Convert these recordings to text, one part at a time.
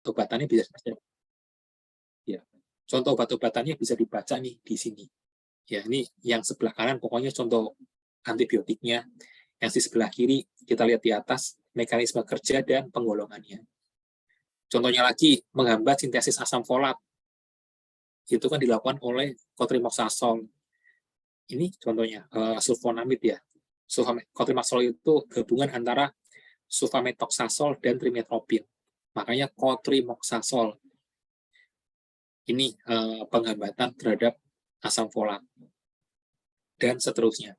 obat-obatannya bisa ya. Contoh obat-obatannya bisa dibaca nih di sini. Ya, ini yang sebelah kanan pokoknya contoh antibiotiknya. Yang di sebelah kiri kita lihat di atas mekanisme kerja dan penggolongannya. Contohnya lagi menghambat sintesis asam folat. Itu kan dilakukan oleh cotrimoxazole. Ini contohnya sulfonamid ya. Cotrimoxazole itu gabungan antara sulfamethoxazole dan trimetoprim. Makanya cotrimoxazole. Ini penghambatan terhadap asam folat dan seterusnya.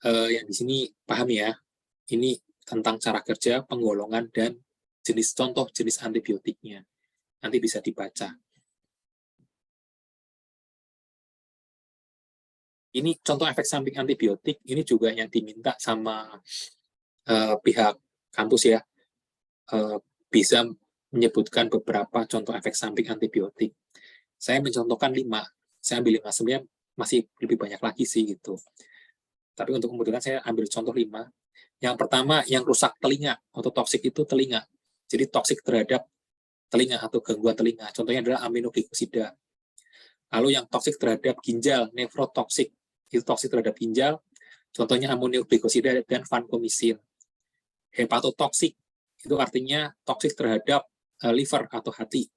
Yang di sini paham ya, ini tentang cara kerja, penggolongan, dan contoh jenis antibiotiknya. Nanti bisa dibaca. Ini contoh efek samping antibiotik, ini juga yang diminta sama pihak kampus ya, bisa menyebutkan beberapa contoh efek samping antibiotik. Saya mencontohkan 5, saya ambil 5, sebenarnya masih lebih banyak lagi sih gitu. Tapi untuk kemudian saya ambil contoh 5. Yang pertama, yang rusak telinga atau toksik itu telinga. Jadi toksik terhadap telinga atau gangguan telinga. Contohnya adalah aminoglikosida. Lalu yang toksik terhadap ginjal, nefrotoksik. Itu toksik terhadap ginjal. Contohnya aminoglikosida dan vancomycin. Hepatotoksik itu artinya toksik terhadap liver atau hati.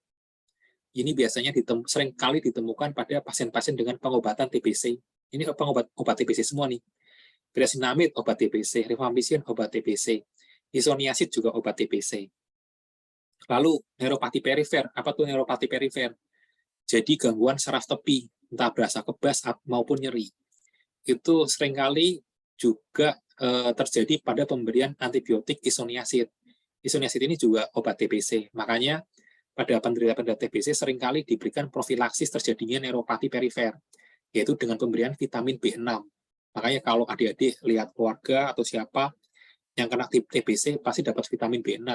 Ini biasanya sering kali ditemukan pada pasien-pasien dengan pengobatan TBC. Ini obat TBC semua nih. Pyrazinamide obat TBC, rifampicin obat TBC, isoniazid juga obat TBC. Lalu neuropati perifer, apa tuh neuropati perifer? Jadi gangguan saraf tepi, entah berasa kebas maupun nyeri. Itu seringkali juga terjadi pada pemberian antibiotik isoniazid. Isoniazid ini juga obat TBC. Makanya pada penderita TBC seringkali diberikan profilaksis terjadinya neuropati perifer, yaitu dengan pemberian vitamin B6. Makanya kalau adik-adik lihat keluarga atau siapa yang kena TBC pasti dapat vitamin B6.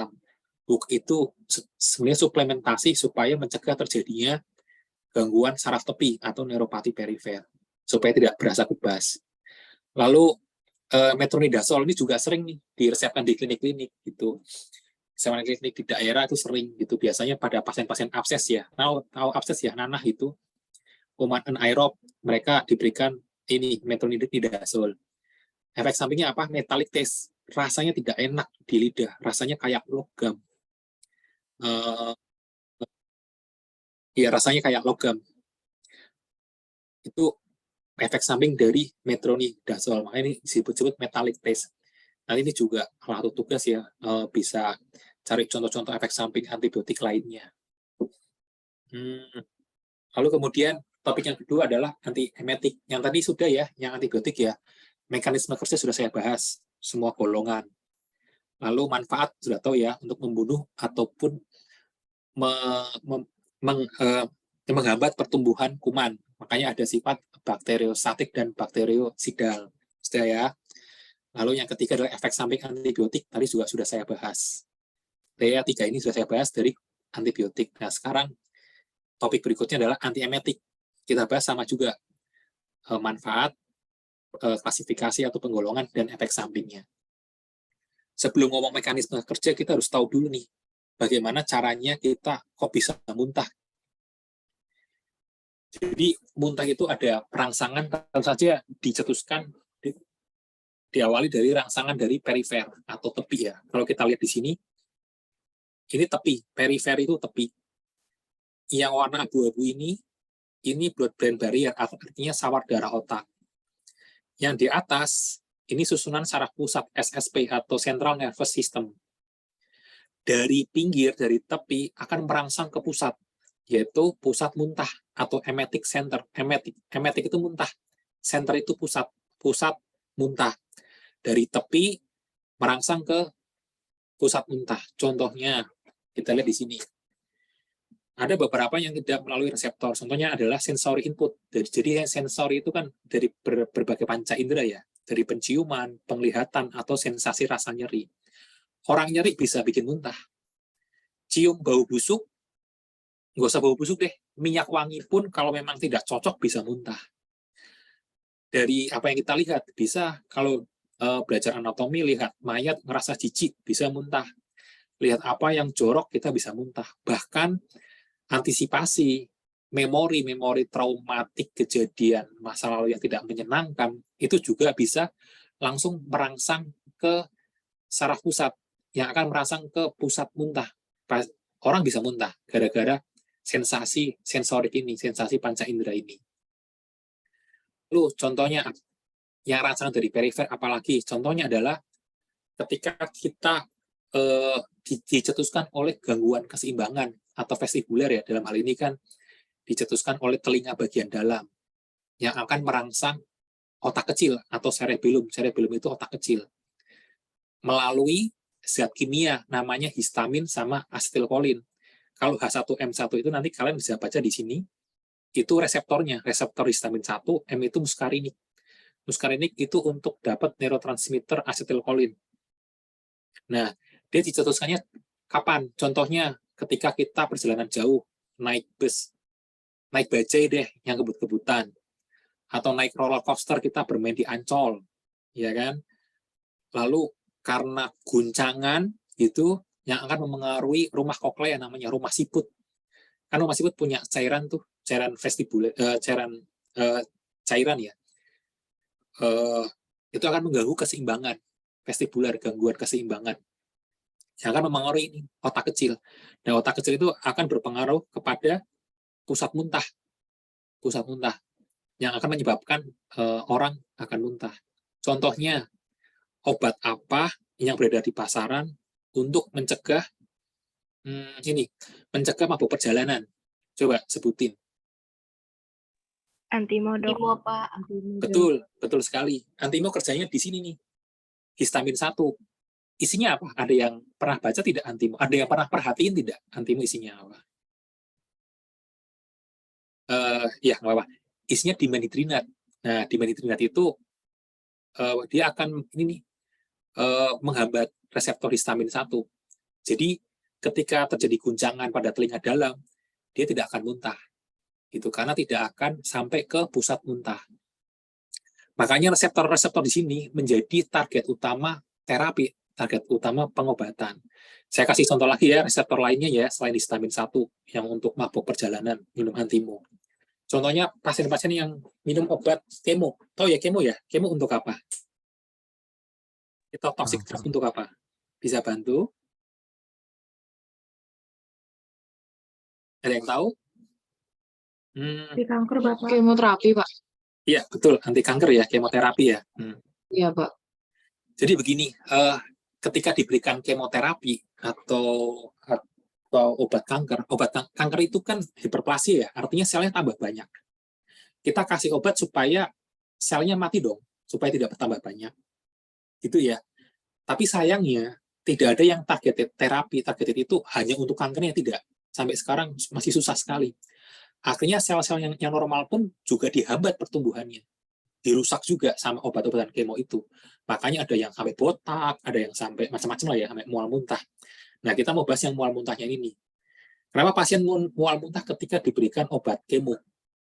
Itu sebenarnya suplementasi supaya mencegah terjadinya gangguan saraf tepi atau neuropati perifer, supaya tidak berasa kebas. Lalu metronidazole ini juga sering nih diresepkan di klinik-klinik gitu. Sama klinik di daerah itu sering gitu. Biasanya pada pasien-pasien abses ya. Tahu abses ya, nanah itu. Kuman anaerob, mereka diberikan ini metronidazole. Efek sampingnya apa? Metallic taste. Rasanya tidak enak di lidah, rasanya kayak logam. Ya rasanya kayak logam. Itu efek samping dari metronidazole. Makanya ini disebut-sebut metallic taste. Nanti ini juga salah satu tugas ya, bisa cari contoh-contoh efek samping antibiotik lainnya. Lalu kemudian topik yang kedua adalah antiemetik. Yang tadi sudah ya, yang antibiotik ya. Mekanisme kerja sudah saya bahas, semua golongan. Lalu manfaat sudah tahu ya, untuk membunuh ataupun menghambat pertumbuhan kuman. Makanya ada sifat bakteriostatik dan bakteriosidal. Sudah ya. Lalu yang ketiga adalah efek samping antibiotik. Tadi juga sudah saya bahas. Ya, 3 ini sudah saya bahas dari antibiotik. Nah, sekarang topik berikutnya adalah antiemetik. Kita bahas sama juga manfaat, klasifikasi atau penggolongan, dan efek sampingnya. Sebelum ngomong mekanisme kerja, kita harus tahu dulu nih, bagaimana caranya kita kok bisa muntah. Jadi muntah itu ada perangsangan, tentu saja dicetuskan, diawali dari rangsangan dari perifer atau tepi ya. Kalau kita lihat di sini, ini tepi, perifer itu tepi. Yang warna abu-abu ini blood-brain barrier, artinya sawar darah otak. Yang di atas, ini susunan saraf pusat, SSP atau Central Nervous System. Dari pinggir, dari tepi, akan merangsang ke pusat, yaitu pusat muntah atau emetic center. Emetic itu muntah, center itu pusat muntah. Dari tepi merangsang ke pusat muntah. Contohnya, kita lihat di sini. Ada beberapa yang tidak melalui reseptor. Contohnya adalah sensory input. Jadi sensori itu kan dari berbagai panca indera ya. Dari penciuman, penglihatan, atau sensasi rasa nyeri. Orang nyeri bisa bikin muntah. Cium bau busuk, nggak usah bau busuk deh. Minyak wangi pun kalau memang tidak cocok bisa muntah. Dari apa yang kita lihat, bisa kalau belajar anatomi, lihat mayat ngerasa jijik, bisa muntah. lihat apa yang jorok kita bisa muntah. Bahkan antisipasi memori traumatik kejadian masa lalu yang tidak menyenangkan itu juga bisa langsung merangsang ke saraf pusat yang akan merangsang ke pusat muntah. Orang bisa muntah gara-gara sensasi sensorik ini, sensasi panca indera ini. Lalu contohnya yang rangsang dari perifer apalagi? Contohnya adalah ketika kita dicetuskan oleh gangguan keseimbangan atau vestibuler ya, dalam hal ini kan dicetuskan oleh telinga bagian dalam yang akan merangsang otak kecil atau cerebellum. Cerebellum itu otak kecil. Melalui zat kimia namanya histamin sama asetilkolin. Kalau H1M1 itu nanti kalian bisa baca di sini, itu reseptornya, reseptor histamin 1, M itu muskarinik. Muskarinik itu untuk dapat neurotransmitter asetilkolin. Nah, dia dicetuskannya kapan? Contohnya ketika kita perjalanan jauh, naik bus, naik bajai deh yang kebut-kebutan, atau naik roller coaster kita bermain di Ancol, ya kan? Lalu karena guncangan itu yang akan memengaruhi rumah koklea namanya rumah siput. Kan rumah siput punya cairan tuh, cairan vestibuler, cairan ya. Itu akan mengganggu keseimbangan vestibuler, gangguan keseimbangan yang akan memengaruhi ini, otak kecil. Dan otak kecil itu akan berpengaruh kepada pusat muntah yang akan menyebabkan orang akan muntah. Contohnya, obat apa yang beredar di pasaran untuk mencegah mencegah mabuk perjalanan? Coba sebutin. Antimo, Dok. Antimo, Pak. Betul sekali. Antimo kerjanya di sini nih. Histamin 1. Isinya apa? Ada yang pernah baca tidak antimo? Ada yang pernah perhatiin tidak antimo isinya apa? Ya, nggak apa. Isinya dimenhidrinat. Nah, dimenhidrinat itu dia akan menghambat reseptor histamin 1. Jadi, ketika terjadi guncangan pada telinga dalam, dia tidak akan muntah. Itu karena tidak akan sampai ke pusat muntah. Makanya reseptor-reseptor di sini menjadi target utama terapi, target utama pengobatan. Saya kasih contoh lagi ya, reseptor lainnya ya, selain histamin 1 yang untuk mabuk perjalanan, minum antimo. Contohnya pasien-pasien yang minum obat kemo. Tahu ya kemo ya? Kemo untuk apa? Itu toxic drug untuk apa? Bisa bantu? Ada yang tahu? Di kanker, Bapak. Kemoterapi, Pak. Iya, betul. Anti kanker ya, kemoterapi ya. Iya, Pak. Jadi begini, ketika diberikan kemoterapi atau obat kanker itu kan hiperplasia ya, artinya selnya tambah banyak. Kita kasih obat supaya selnya mati dong, supaya tidak bertambah banyak. Gitu ya. Tapi sayangnya, tidak ada yang targeted terapi, targeted itu hanya untuk kankernya, tidak. Sampai sekarang masih susah sekali. Akhirnya sel-sel yang normal pun juga dihambat pertumbuhannya. Dirusak juga sama obat-obatan kemo itu. Makanya ada yang sampai botak, ada yang sampai macam-macam lah ya, sampai mual muntah. Nah, kita mau bahas yang mual muntahnya ini. Kenapa pasien mual muntah ketika diberikan obat kemo?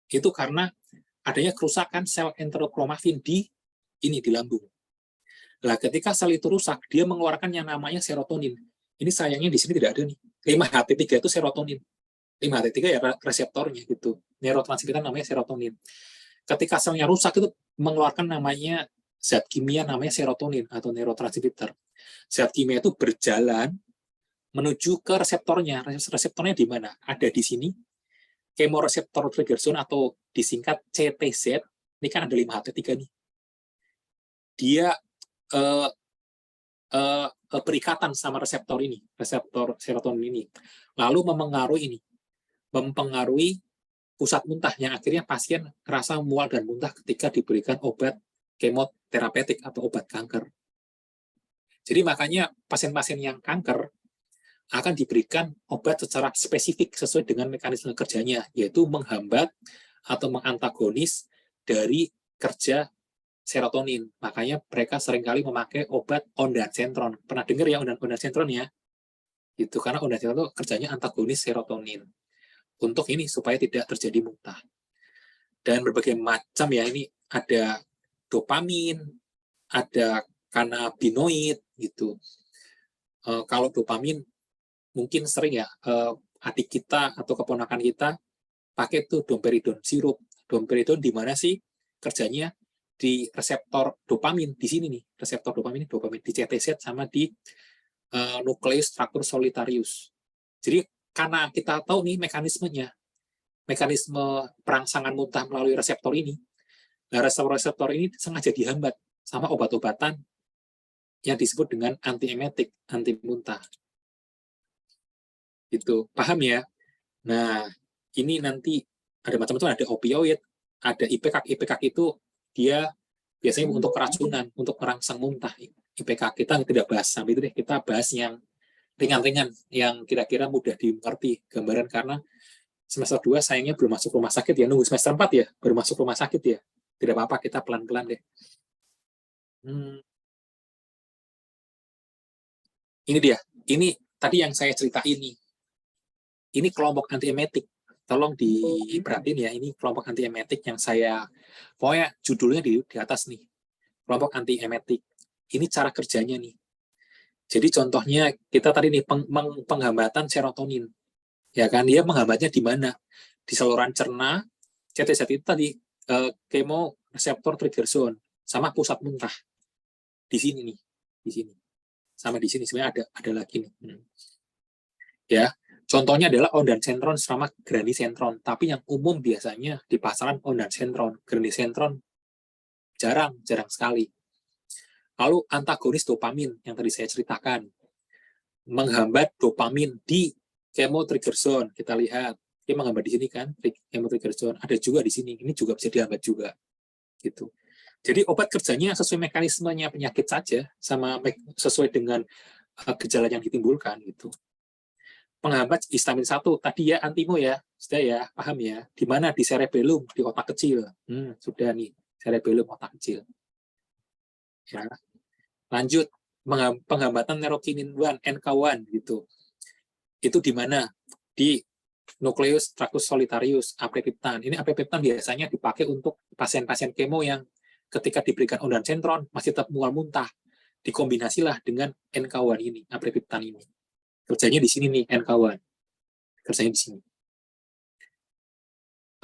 Itu karena adanya kerusakan sel enterokromafin di lambung. Nah, ketika sel itu rusak, dia mengeluarkan yang namanya serotonin. Ini sayangnya di sini tidak ada nih. 5-HT3 itu serotonin. 5-HT3 ya reseptornya gitu. Neurotransmitter namanya serotonin. Ketika selnya rusak itu mengeluarkan namanya zat kimia namanya serotonin atau neurotransmitter. Zat kimia itu berjalan menuju ke reseptornya. Reseptornya di mana? Ada di sini. Chemoreceptor trigger zone atau disingkat CTZ. Ini kan ada 5-HT3 nih. Dia berikatan sama reseptor ini, reseptor serotonin ini. Lalu mempengaruhi pusat muntah yang akhirnya pasien merasa mual dan muntah ketika diberikan obat kemoterapeutik atau obat kanker. Jadi makanya pasien-pasien yang kanker akan diberikan obat secara spesifik sesuai dengan mekanisme kerjanya, yaitu menghambat atau mengantagonis dari kerja serotonin. Makanya mereka seringkali memakai obat ondansetron. Pernah dengar ya ondansetron ya? Itu karena ondansetron itu kerjanya antagonis serotonin. Untuk ini supaya tidak terjadi muntah. Dan berbagai macam ya, ini ada dopamin, ada kanabinoid gitu. Kalau dopamin mungkin sering ya adik kita atau keponakan kita pakai tuh domperidone sirup. Domperidone di mana sih kerjanya? Di reseptor dopamin di sini nih, reseptor dopamin di CTZ sama di nucleus tractus solitarius. Jadi karena kita tahu nih mekanisme perangsangan muntah melalui reseptor ini, nah reseptor ini sengaja dihambat sama obat-obatan yang disebut dengan antiemetik, anti muntah. Itu paham ya? Nah, ini nanti ada macam-macam, ada opioid, ada IPK itu dia biasanya untuk keracunan, untuk merangsang muntah. IPK kita tidak bahas sampai itu deh, kita bahas yang ringan-ringan, yang kira-kira mudah dimengerti gambaran, karena semester 2 sayangnya belum masuk rumah sakit ya, nunggu semester 4 ya, baru masuk rumah sakit ya. Tidak apa-apa, kita pelan-pelan deh. Ini dia, ini tadi yang saya cerita ini kelompok antiemetik. Tolong diperhatiin ya, ini kelompok antiemetik yang saya, pokoknya judulnya di atas nih, kelompok antiemetik. Ini cara kerjanya nih. Jadi contohnya kita tadi nih penghambatan serotonin, ya kan? Dia menghambatnya di mana? Di saluran cerna, CTZ itu tadi chemoreceptor trigger zone, sama pusat muntah. Di sini nih, di sini, sama di sini sebenarnya ada lagi nih. Ya. Contohnya adalah ondansetron sama granisetron, tapi yang umum biasanya di pasaran ondansetron, granisetron jarang sekali. Lalu antagonis dopamin yang tadi saya ceritakan, menghambat dopamin di chemotrigger zone. Kita lihat, dia menghambat di sini kan, chemotrigger zone. Ada juga di sini, ini juga bisa dihambat juga. Gitu. Jadi obat kerjanya sesuai mekanismenya penyakit saja, sama sesuai dengan gejala yang ditimbulkan gitu. Penghambat histamin 1 tadi ya, antimo ya, sudah ya, paham ya, di mana? Di cerebellum, di otak kecil. Sudah nih, cerebellum otak kecil ya. Lanjut, penghambatan neurokinin 1 NK1 gitu, itu di mana? Di nucleus tractus solitarius, apripiptan. Ini apripiptan biasanya dipakai untuk pasien-pasien kemo yang ketika diberikan ondansetron masih tetap mual muntah, dikombinasilah dengan NK1 ini, apripiptan ini. Kerjanya di sini nih, NK1. Kerjanya di sini.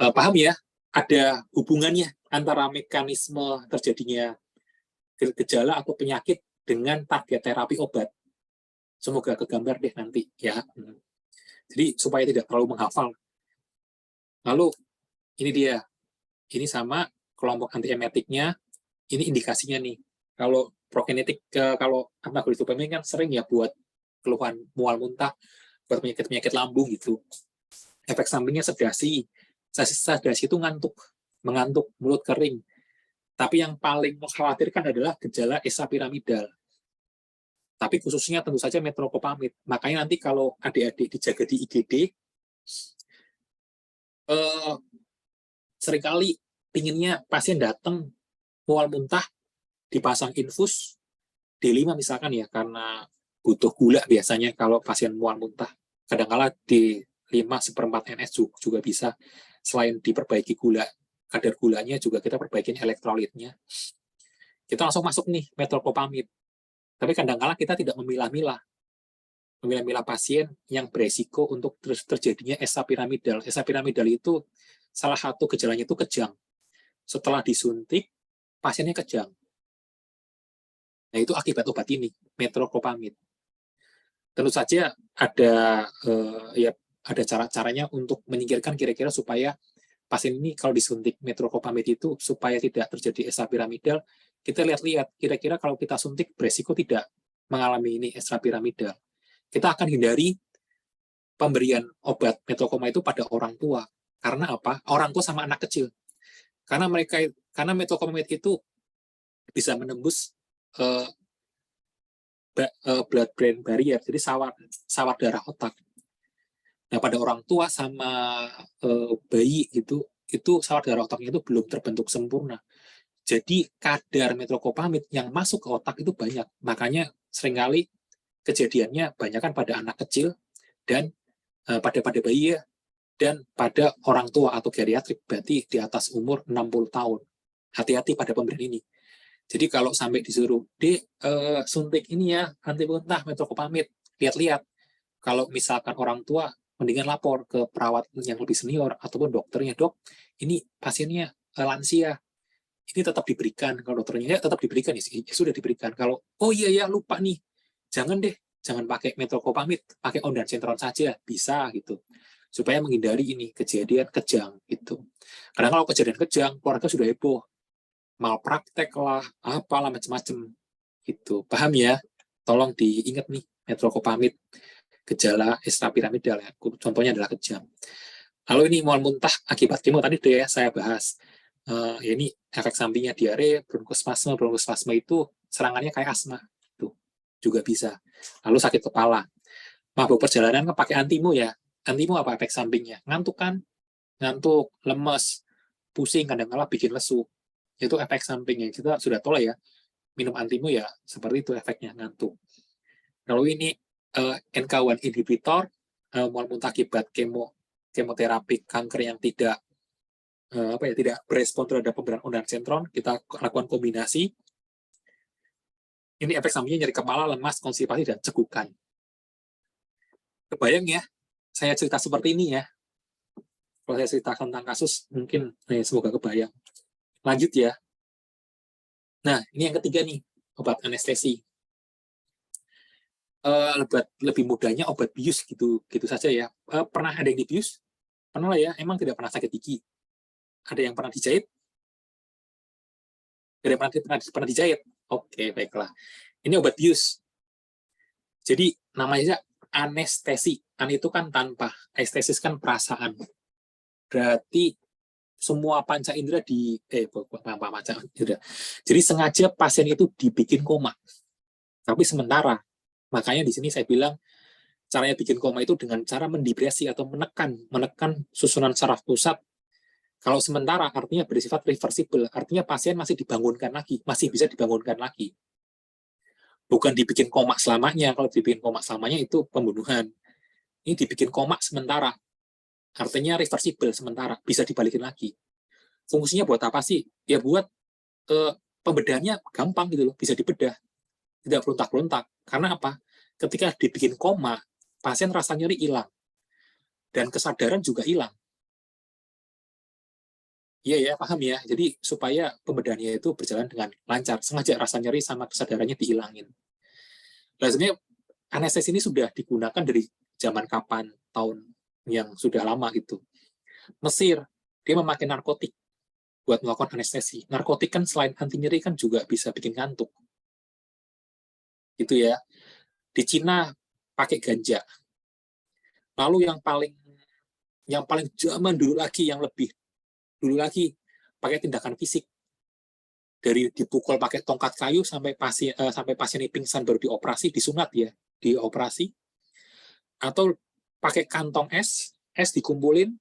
Paham ya? Ada hubungannya antara mekanisme terjadinya gejala atau penyakit dengan target terapi obat. Semoga kegambar deh nanti ya. Jadi supaya tidak terlalu menghafal. Lalu ini dia. Ini sama kelompok antiemetiknya. Ini indikasinya nih. Kalau prokinetik, kalau antagonis dopamin kan sering ya buat keluhan mual muntah, buat penyakit lambung gitu. Efek sampingnya sedasi. Sedasi itu mengantuk, mulut kering. Tapi yang paling mengkhawatirkan adalah gejala esapiramidal. Tapi khususnya tentu saja metoclopramid. Makanya nanti kalau adik-adik dijaga di IGD, seringkali pinginnya pasien datang mual muntah, dipasang infus D5 misalkan ya, karena butuh gula biasanya kalau pasien mual muntah. Kadang-kala D5 1/4 NS juga bisa. Selain diperbaiki kadar gulanya, juga kita perbaikin elektrolitnya. Kita langsung masuk nih metoclopramid. Tapi kadang-kala kita tidak memilah-milah pasien yang beresiko untuk terjadinya esapiramidal. Esapiramidal itu salah satu gejalanya itu kejang. Setelah disuntik, pasiennya kejang. Nah, itu akibat obat ini, metoclopramid. Tentu saja ada cara-caranya untuk menyingkirkan kira-kira supaya pasien ini kalau disuntik metoclopramid itu supaya tidak terjadi esapiramidal. Kita lihat-lihat kira-kira kalau kita suntik beresiko tidak mengalami ini esapiramidal. Kita akan hindari pemberian obat metoclopramid itu pada orang tua. Karena apa? Orang tua sama anak kecil. Karena metoclopramid itu bisa menembus blood-brain barrier, jadi sawar darah otak. Nah, pada orang tua sama bayi itu sawar darah otaknya itu belum terbentuk sempurna. Jadi kadar metoclopramid yang masuk ke otak itu banyak. Makanya seringkali kejadiannya banyak kan pada anak kecil dan pada bayi ya, dan pada orang tua atau geriatrik, berarti di atas umur 60 tahun. Hati-hati pada pemberian ini. Jadi kalau sampai disuruh, suntik ini ya, anti muntah metoclopramid, lihat-lihat. Kalau misalkan orang tua, mendingan lapor ke perawat yang lebih senior ataupun dokternya, dok, ini pasiennya lansia, ini tetap diberikan. Kalau dokternya ya tetap diberikan, ya sudah diberikan. Kalau oh iya ya lupa nih, jangan deh, jangan pakai metoclopramid, pakai ondansetron saja, bisa gitu, supaya menghindari ini kejadian kejang gitu. Karena kalau kejadian kejang, keluarga sudah heboh, malpraktek lah, apalah macam-macam gitu. Paham ya? Tolong diingat nih, metoclopramid, gejala ekstrapiramidal ya. Contohnya adalah kejang. Lalu ini mual muntah akibat kemo tadi deh ya saya bahas. Ini efek sampingnya diare, bronkospasme. Bronkospasme itu serangannya kayak asma, itu juga bisa. Lalu sakit kepala, mabuk perjalanan kan pakai antimo ya. Antimo apa efek sampingnya? Ngantuk kan? Ngantuk, lemes, pusing, kadang-kala bikin lesu. Itu efek sampingnya. Kita sudah tahu lah ya, minum antimo ya seperti itu efeknya, ngantuk. Lalu ini NK1 inhibitor, mual muntah akibat kemoterapi kanker yang tidak tidak berespon terhadap pemberian ondansetron, kita lakukan kombinasi. Ini efek sampingnya nyeri kepala, lemas, konstipasi, dan cegukan. Kebayang ya, saya cerita seperti ini ya. Kalau saya cerita tentang kasus, mungkin semoga kebayang. Lanjut ya. Nah, ini yang ketiga nih, obat anestesi. Lebih mudahnya obat bius gitu saja ya. Pernah ada yang dibius? Pernah lah ya, emang tidak pernah sakit gigi. Ada yang pernah dijahit? Ada yang pernah dijahit? Oke, baiklah. Ini obat bius. Jadi namanya anestesi. An itu kan tanpa, estesis kan perasaan. Berarti semua panca indera panca indera. Jadi sengaja pasien itu dibikin koma. Tapi sementara. Makanya di sini saya bilang caranya bikin koma itu dengan cara mendepresi atau menekan susunan saraf pusat. Kalau sementara artinya bersifat reversible, artinya pasien masih dibangunkan lagi, masih bisa dibangunkan lagi. Bukan dibikin koma selamanya. Kalau dibikin koma selamanya itu pembunuhan. Ini dibikin koma sementara, artinya reversible sementara, bisa dibalikin lagi. Fungsinya buat apa sih? Ya buat pembedahannya gampang gitu loh, bisa dibedah, tidak berontak-berontak. Karena apa? Ketika dibikin koma, pasien rasa nyeri hilang dan kesadaran juga hilang. Iya ya, paham ya. Jadi supaya pembedahannya itu berjalan dengan lancar, sengaja rasa nyeri sama kesadarannya dihilangin. Nah, sebenarnya anestesi ini sudah digunakan dari zaman kapan, tahun yang sudah lama gitu. Mesir, dia memakai narkotik buat melakukan anestesi. Narkotik kan selain anti nyeri kan juga bisa bikin ngantuk. Gitu ya. Di Cina pakai ganja. Lalu yang paling zaman dulu lagi, yang lebih dulu lagi, pakai tindakan fisik. Dari dipukul pakai tongkat kayu sampai pasien ini pingsan baru dioperasi, disunat ya, dioperasi. Atau pakai kantong es dikumpulin,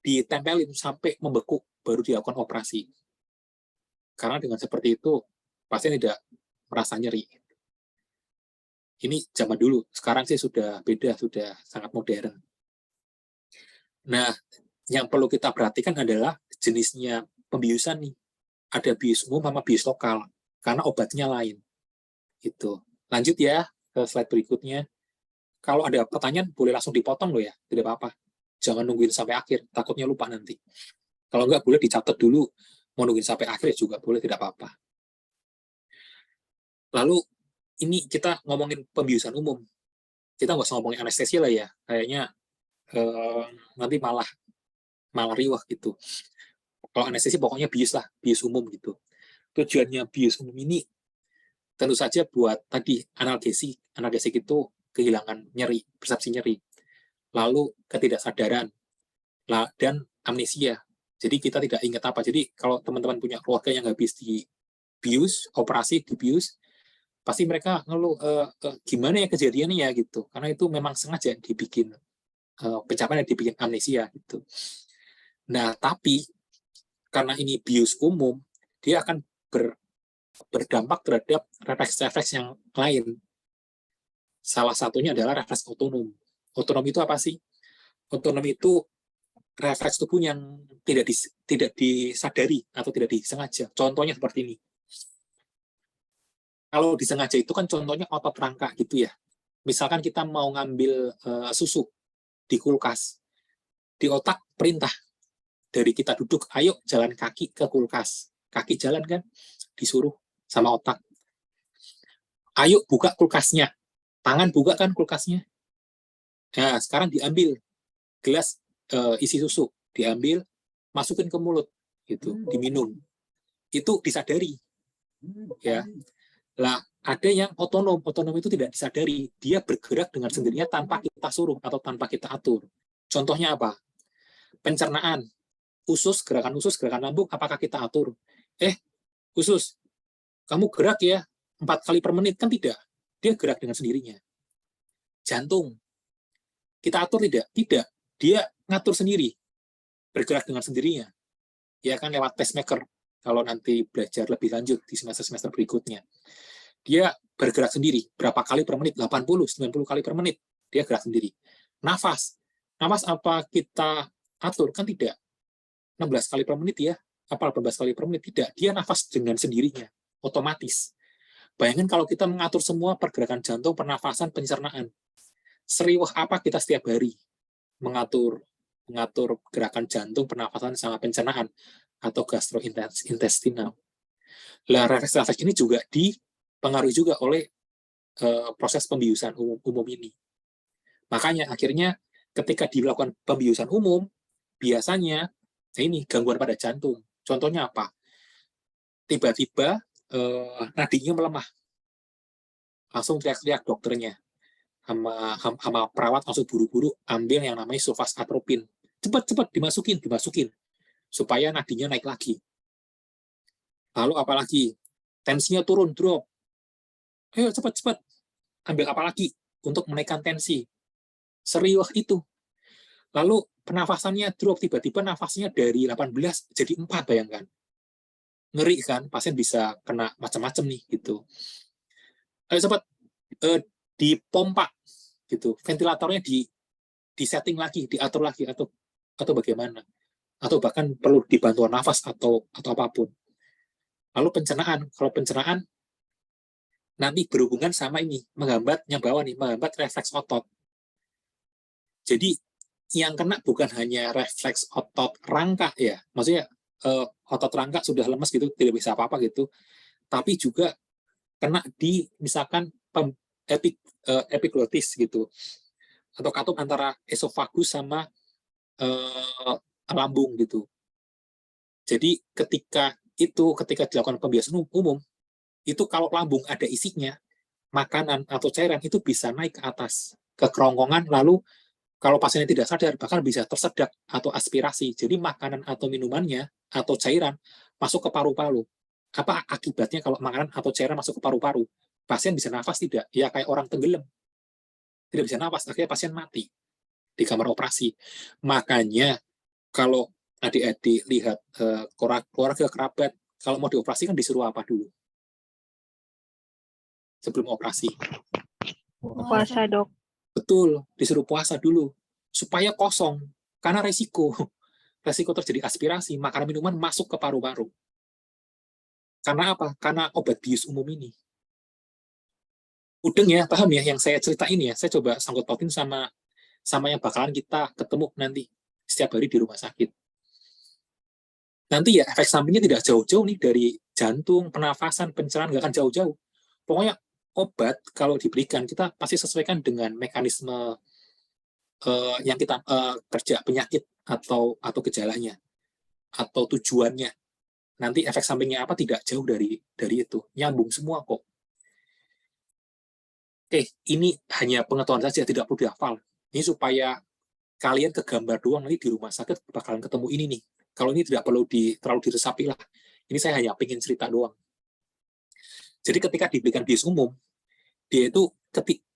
ditempelin sampai membekuk, baru dilakukan operasi. Karena dengan seperti itu, pasien tidak merasa nyeri. Ini zaman dulu, sekarang sih sudah beda, sudah sangat modern. Nah, yang perlu kita perhatikan adalah jenisnya pembiusan nih. Ada bius umum sama bius lokal, karena obatnya lain. Gitu. Lanjut ya ke slide berikutnya. Kalau ada pertanyaan, boleh langsung dipotong loh ya, tidak apa-apa. Jangan nungguin sampai akhir, takutnya lupa nanti. Kalau nggak, boleh dicatat dulu, mau nungguin sampai akhir juga boleh, tidak apa-apa. Lalu, ini kita ngomongin pembiusan umum. Kita nggak usah ngomongin anestesi lah ya, kayaknya nanti malah riwah gitu. Kalau anestesi pokoknya bius lah, bius umum gitu. Tujuannya bius umum ini tentu saja buat tadi analgesik. Analgesik itu kehilangan nyeri, persepsi nyeri. Lalu ketidaksadaran, dan amnesia. Jadi kita tidak ingat apa. Jadi kalau teman-teman punya keluarga yang habis di bius, operasi di bius, pasti mereka ngeluh, gimana ya kejadiannya ya gitu. Karena itu memang sengaja dibikin pencapaian, dibikin amnesia gitu. Nah, tapi karena ini bius umum, dia akan berdampak terhadap refleks-refleks yang lain. Salah satunya adalah refleks otonom. Otonom itu apa sih? Otonom itu refleks tubuh yang tidak disadari atau tidak disengaja. Contohnya seperti ini. Kalau disengaja itu kan contohnya otot rangka gitu ya. Misalkan kita mau ngambil susu di kulkas, di otak perintah dari kita duduk, ayo jalan kaki ke kulkas. Kaki jalan kan, disuruh sama otak. Ayo buka kulkasnya. Tangan buka kan kulkasnya. Nah, sekarang diambil gelas isi susu, diambil, masukin ke mulut, gitu, diminum. Itu disadari, ya. Lah, ada yang otonom itu tidak disadari, dia bergerak dengan sendirinya tanpa kita suruh atau tanpa kita atur. Contohnya apa? Pencernaan, gerakan usus, gerakan lambung, apakah kita atur? Usus, kamu gerak ya 4 kali per menit, kan tidak. Dia gerak dengan sendirinya. Jantung, kita atur tidak? Tidak. Dia ngatur sendiri, bergerak dengan sendirinya. Ya kan lewat pacemaker, kalau nanti belajar lebih lanjut di semester-semester berikutnya. Dia bergerak sendiri, berapa kali per menit? 80, 90 kali per menit. Dia gerak sendiri. Nafas apa kita atur? Kan tidak. 16 kali per menit ya, apa 18 kali per menit? Tidak. Dia nafas dengan sendirinya, otomatis. Bayangkan kalau kita mengatur semua pergerakan jantung, pernafasan, pencernaan. Seriwah apa kita setiap hari mengatur gerakan jantung, pernafasan, sama pencernaan atau gastrointestinal. Lah, refleks ini juga dipengaruhi juga oleh proses pembiusan umum ini. Makanya akhirnya ketika dilakukan pembiusan umum, biasanya ini gangguan pada jantung. Contohnya apa? Tiba-tiba nadinya melemah. Langsung teriak-teriak dokternya. Sama perawat langsung buru-buru ambil yang namanya sulfasatropin. Cepat-cepat dimasukin. Supaya nadinya naik lagi. Lalu apalagi? Tensinya turun, drop. Ayo cepat-cepat. Ambil apa lagi untuk menaikkan tensi? Serius itu. Lalu pernafasannya drop, tiba-tiba nafasnya dari 18 jadi 4, bayangkan. Ngeri kan, pasien bisa kena macam-macam nih gitu. Ayo cepat dipompa gitu. Ventilatornya di setting lagi, diatur lagi atau bagaimana? Atau bahkan perlu dibantuan nafas atau apapun. Lalu pencernaan, kalau pencernaan nanti berhubungan sama ini, menghambat refleks otot. Jadi yang kena bukan hanya refleks otot rangka ya, maksudnya otot rangka sudah lemes gitu, tidak bisa apa-apa gitu, tapi juga kena di misalkan epiglotis gitu, atau katup antara esofagus sama lambung gitu. Jadi ketika dilakukan pembiasan umum, itu kalau lambung ada isinya, makanan atau cairan itu bisa naik ke atas, ke kerongkongan, lalu kalau pasiennya tidak sadar, bahkan bisa tersedak atau aspirasi. Jadi makanan atau minumannya atau cairan masuk ke paru-paru. Apa akibatnya kalau makanan atau cairan masuk ke paru-paru? Pasien bisa nafas tidak? Ya kayak orang tenggelam. Tidak bisa nafas, akhirnya pasien mati di kamar operasi. Makanya kalau adik-adik lihat keluarga kerabat, kalau mau dioperasi kan disuruh apa dulu? Sebelum operasi. Puasa, Dok. Betul, disuruh puasa dulu supaya kosong, karena resiko terjadi aspirasi, makanan minuman masuk ke paru-paru. Karena apa? Karena obat bius umum ini. Udeng ya, paham ya yang saya ceritain ya, saya coba sangkut pautin sama yang bakalan kita ketemu nanti setiap hari di rumah sakit. Nanti ya efek sampingnya tidak jauh-jauh nih dari jantung, pernafasan, pencernaan, nggak akan jauh-jauh. Pokoknya obat kalau diberikan kita pasti sesuaikan dengan mekanisme yang kita kerja penyakit atau gejalanya atau tujuannya. Nanti efek sampingnya apa tidak jauh dari itu, nyambung semua kok. Oke, ini hanya pengetahuan saja, tidak perlu dihafal. Ini supaya kalian kegambar doang, nanti di rumah sakit bakalan ketemu ini nih. Kalau ini tidak perlu terlalu diresapi lah. Ini saya hanya pengen cerita doang. Jadi ketika diberikan bius umum, dia itu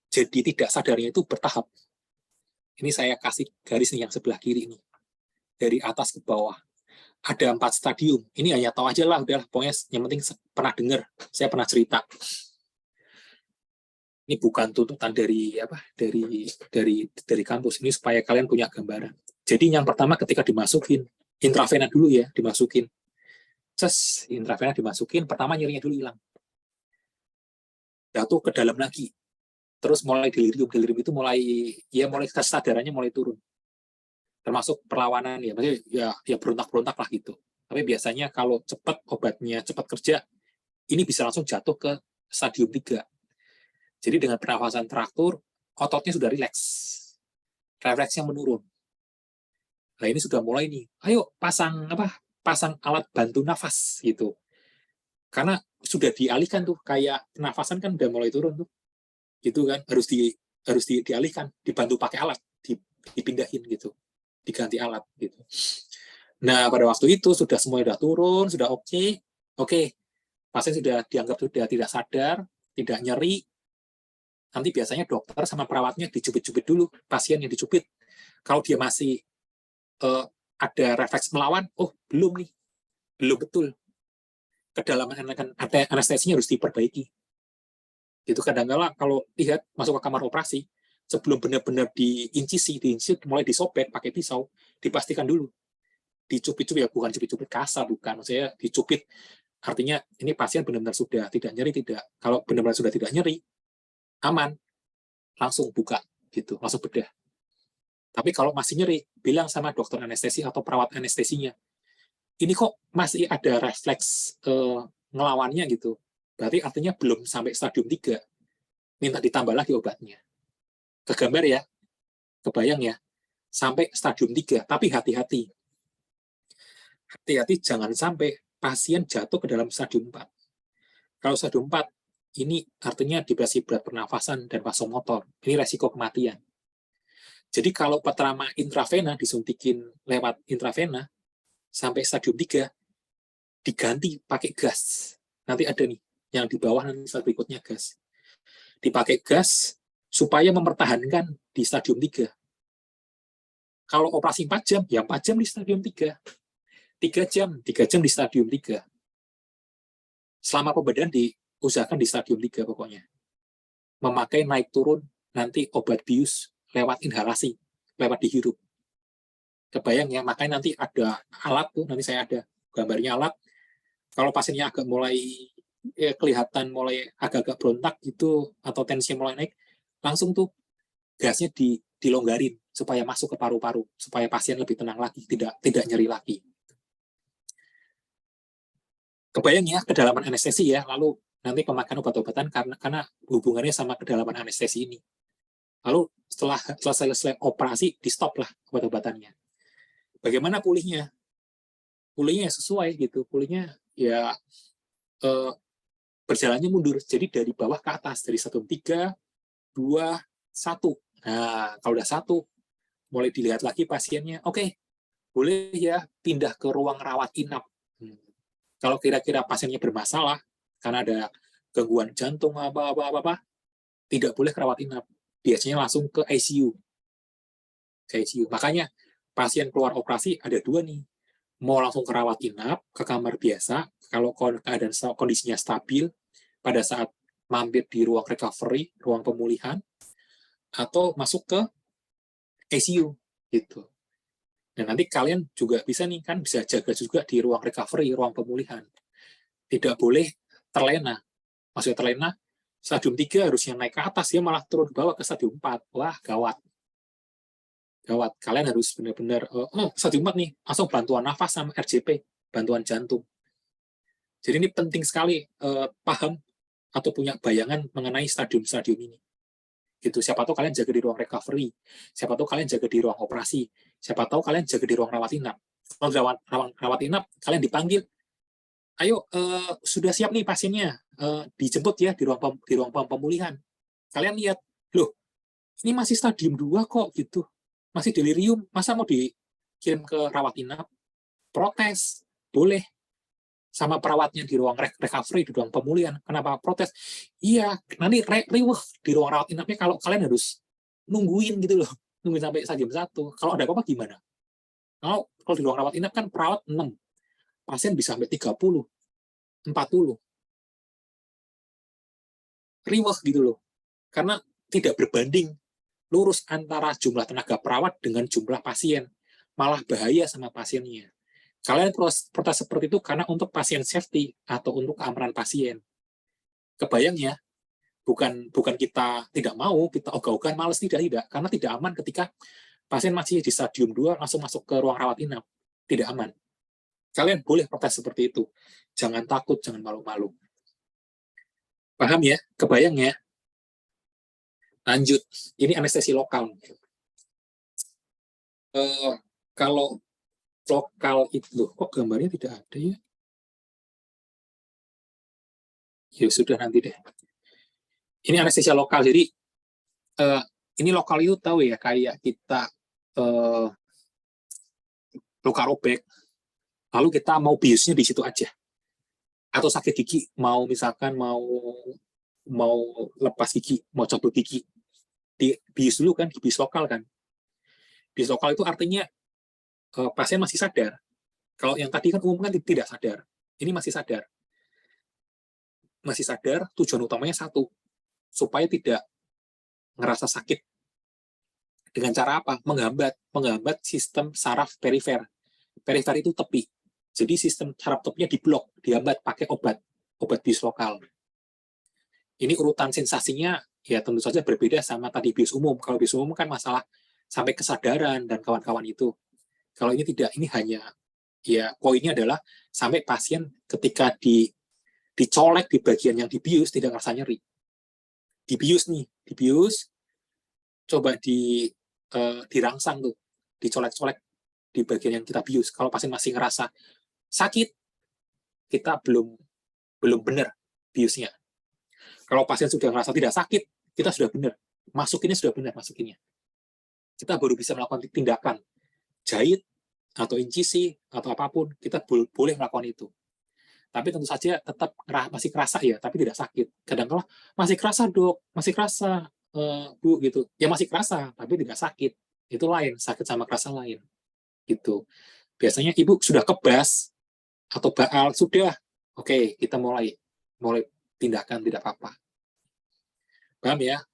jadi tidak sadarnya itu bertahap. Ini saya kasih garis nih yang sebelah kiri ini. Dari atas ke bawah. Ada 4 stadium. Ini hanya tahu aja lah, udahlah. Pokoknya yang penting pernah dengar. Saya pernah cerita. Ini bukan tuntutan dari kampus. Ini supaya kalian punya gambaran. Jadi yang pertama ketika dimasukin, intravena dulu ya, dimasukin. Intravena dimasukin, pertama nyerinya dulu hilang. Jatuh ke dalam lagi. terus mulai delirium itu mulai kesadarannya mulai turun, termasuk perlawanan ya, maksudnya ya berontak-berontak lah gitu. Tapi biasanya kalau cepat obatnya cepat kerja, ini bisa langsung jatuh ke stadium 3. Jadi dengan pernafasan teratur, ototnya sudah rileks, refleksnya menurun. Nah ini sudah mulai nih, ayo pasang alat bantu nafas gitu. Karena sudah dialihkan tuh, kayak pernafasan kan udah mulai turun tuh, gitu kan, harus dialihkan, dibantu pakai alat, dipindahin gitu, diganti alat gitu. Nah pada waktu itu sudah semua sudah turun, sudah oke, pasien sudah dianggap sudah tidak sadar, tidak nyeri. Nanti biasanya dokter sama perawatnya dicubit-cubit dulu, pasien yang dicubit. Kalau dia masih ada refleks melawan, belum nih, belum betul. Kedalaman anestesinya harus diperbaiki. Itu kadang-kala kalau lihat masuk ke kamar operasi, sebelum benar-benar diincisi, mulai disobek pakai pisau, dipastikan dulu. Dicubit-cubit ya, bukan cubit-cubit kasar, bukan. Maksudnya dicubit, artinya ini pasien benar-benar sudah tidak nyeri, tidak. Kalau benar-benar sudah tidak nyeri, aman, langsung buka, gitu, langsung bedah. Tapi kalau masih nyeri, bilang sama dokter anestesi atau perawat anestesinya, ini kok masih ada refleks ngelawannya gitu. Berarti artinya belum sampai stadium 3. Minta ditambah lagi obatnya. Kegambar ya, kebayang ya, sampai stadium 3. Tapi hati-hati. Hati-hati jangan sampai pasien jatuh ke dalam stadium 4. Kalau stadium 4, ini artinya depresi berat pernafasan dan vasomotor. Ini resiko kematian. Jadi kalau petrama intravena disuntikin lewat intravena, sampai stadium 3, diganti pakai gas. Nanti ada nih, yang di bawah nanti slide berikutnya gas. Dipakai gas supaya mempertahankan di stadium 3. Kalau operasi 4 jam, ya 4 jam di stadium 3. 3 jam di stadium 3. Selama pembedahan diusahakan di stadium 3 pokoknya. Memakai naik turun nanti obat bius lewat inhalasi, lewat dihirup. Kebayang ya, makanya nanti ada alat tuh, nanti saya ada gambarnya alat. Kalau pasiennya agak mulai kelihatan mulai agak-agak berontak gitu atau tensinya mulai naik, langsung tuh gasnya dilonggarin supaya masuk ke paru-paru, supaya pasien lebih tenang lagi, tidak nyeri lagi. Kebayang ya kedalaman anestesi ya, lalu nanti pemakaian obat-obatan karena hubungannya sama kedalaman anestesi ini. Lalu setelah selesai operasi, di stop lah obat-obatannya. Bagaimana pulihnya? Pulihnya sesuai gitu, pulihnya ya berjalannya mundur. Jadi dari bawah ke atas, dari stadium 3, 2, 1. Nah, kalau udah 1, mulai dilihat lagi pasiennya, oke, boleh ya pindah ke ruang rawat inap. Kalau kira-kira pasiennya bermasalah, karena ada gangguan jantung, apa-apa, tidak boleh ke rawat inap. Biasanya langsung ke ICU. Makanya pasien keluar operasi ada 2 nih. Mau langsung ke rawat inap, ke kamar biasa, kalau keadaan kondisinya stabil, pada saat mampir di ruang recovery, ruang pemulihan, atau masuk ke ICU, gitu. Dan nanti kalian juga bisa nih, kan bisa jaga juga di ruang recovery, ruang pemulihan. Tidak boleh terlena. Maksudnya terlena, stadium 3 harusnya naik ke atas, ya malah turun ke bawah ke stadium 4. Wah, gawat. Gawat. Kalian harus benar-benar, stadium 4 nih, langsung bantuan nafas sama RJP, bantuan jantung. Jadi ini penting sekali paham atau punya bayangan mengenai stadium-stadium ini. Gitu. Siapa tahu kalian jaga di ruang recovery, siapa tahu kalian jaga di ruang operasi, siapa tahu kalian jaga di ruang rawat inap. Kalau di rawat inap, kalian dipanggil, ayo sudah siap nih pasiennya, dijemput ya di ruang pemulihan. Kalian lihat, loh, ini masih stadium 2 kok gitu, masih delirium, masa mau dikirim ke rawat inap? Protes, boleh. Sama perawatnya di ruang recovery, di ruang pemulihan. Kenapa protes? Iya, nanti riweh di ruang rawat inapnya kalau kalian harus nungguin gitu loh. Nungguin sampai stadium 1. Kalau ada apa-apa gimana? Kalau di ruang rawat inap kan perawat 6. Pasien bisa sampai 30, 40. Riweh gitu loh. Karena tidak berbanding lurus antara jumlah tenaga perawat dengan jumlah pasien. Malah bahaya sama pasiennya. Kalian protes seperti itu karena untuk pasien safety atau untuk keamanan pasien. Kebayang ya, bukan kita tidak mau, kita ogah-ogahan males, tidak, karena tidak aman ketika pasien masih di stadium 2 langsung masuk ke ruang rawat inap, tidak aman. Kalian boleh protes seperti itu, jangan takut, jangan malu-malu. Paham ya? Kebayang ya? Lanjut, ini anestesi lokal. Kalau lokal itu, kok gambarnya tidak ada ya? Ya sudah, nanti deh. Ini anestesia lokal, jadi ini lokal itu tahu ya, kayak kita luka robek, lalu kita mau biusnya di situ aja. Atau sakit gigi, misalkan mau lepas gigi, mau copot gigi, di bius dulu kan, di bius lokal kan. Bius lokal itu artinya pasien masih sadar. Kalau yang tadi kan umum kan tidak sadar, ini masih sadar. Masih sadar, tujuan utamanya satu, supaya tidak ngerasa sakit. Dengan cara apa? Menghambat sistem saraf perifer. Perifer itu tepi. Jadi sistem saraf tepinya diblok, dihambat pakai obat bius lokal. Ini urutan sensasinya ya tentu saja berbeda sama tadi bius umum. Kalau bius umum kan masalah sampai kesadaran dan kawan-kawan itu. Kalau ini tidak, ini hanya ya poinnya adalah sampai pasien ketika dicolek di bagian yang dibius tidak ngerasa nyeri. Dibius coba dirangsang tuh, dicolek-colek di bagian yang kita bius. Kalau pasien masih ngerasa sakit, kita belum benar biusnya. Kalau pasien sudah ngerasa tidak sakit, kita sudah benar. Masukinnya sudah benar, masukinnya. Kita baru bisa melakukan tindakan jahit atau incisi atau apapun, kita boleh melakukan itu. Tapi tentu saja tetap masih kerasa ya, tapi tidak sakit. Kadang-kadang masih kerasa dok, masih kerasa bu gitu. Ya masih kerasa, tapi tidak sakit. Itu lain, sakit sama kerasa lain. Gitu. Biasanya ibu sudah kebas atau baal, sudah. Oke, kita mulai tindakan, tidak apa-apa. Paham ya?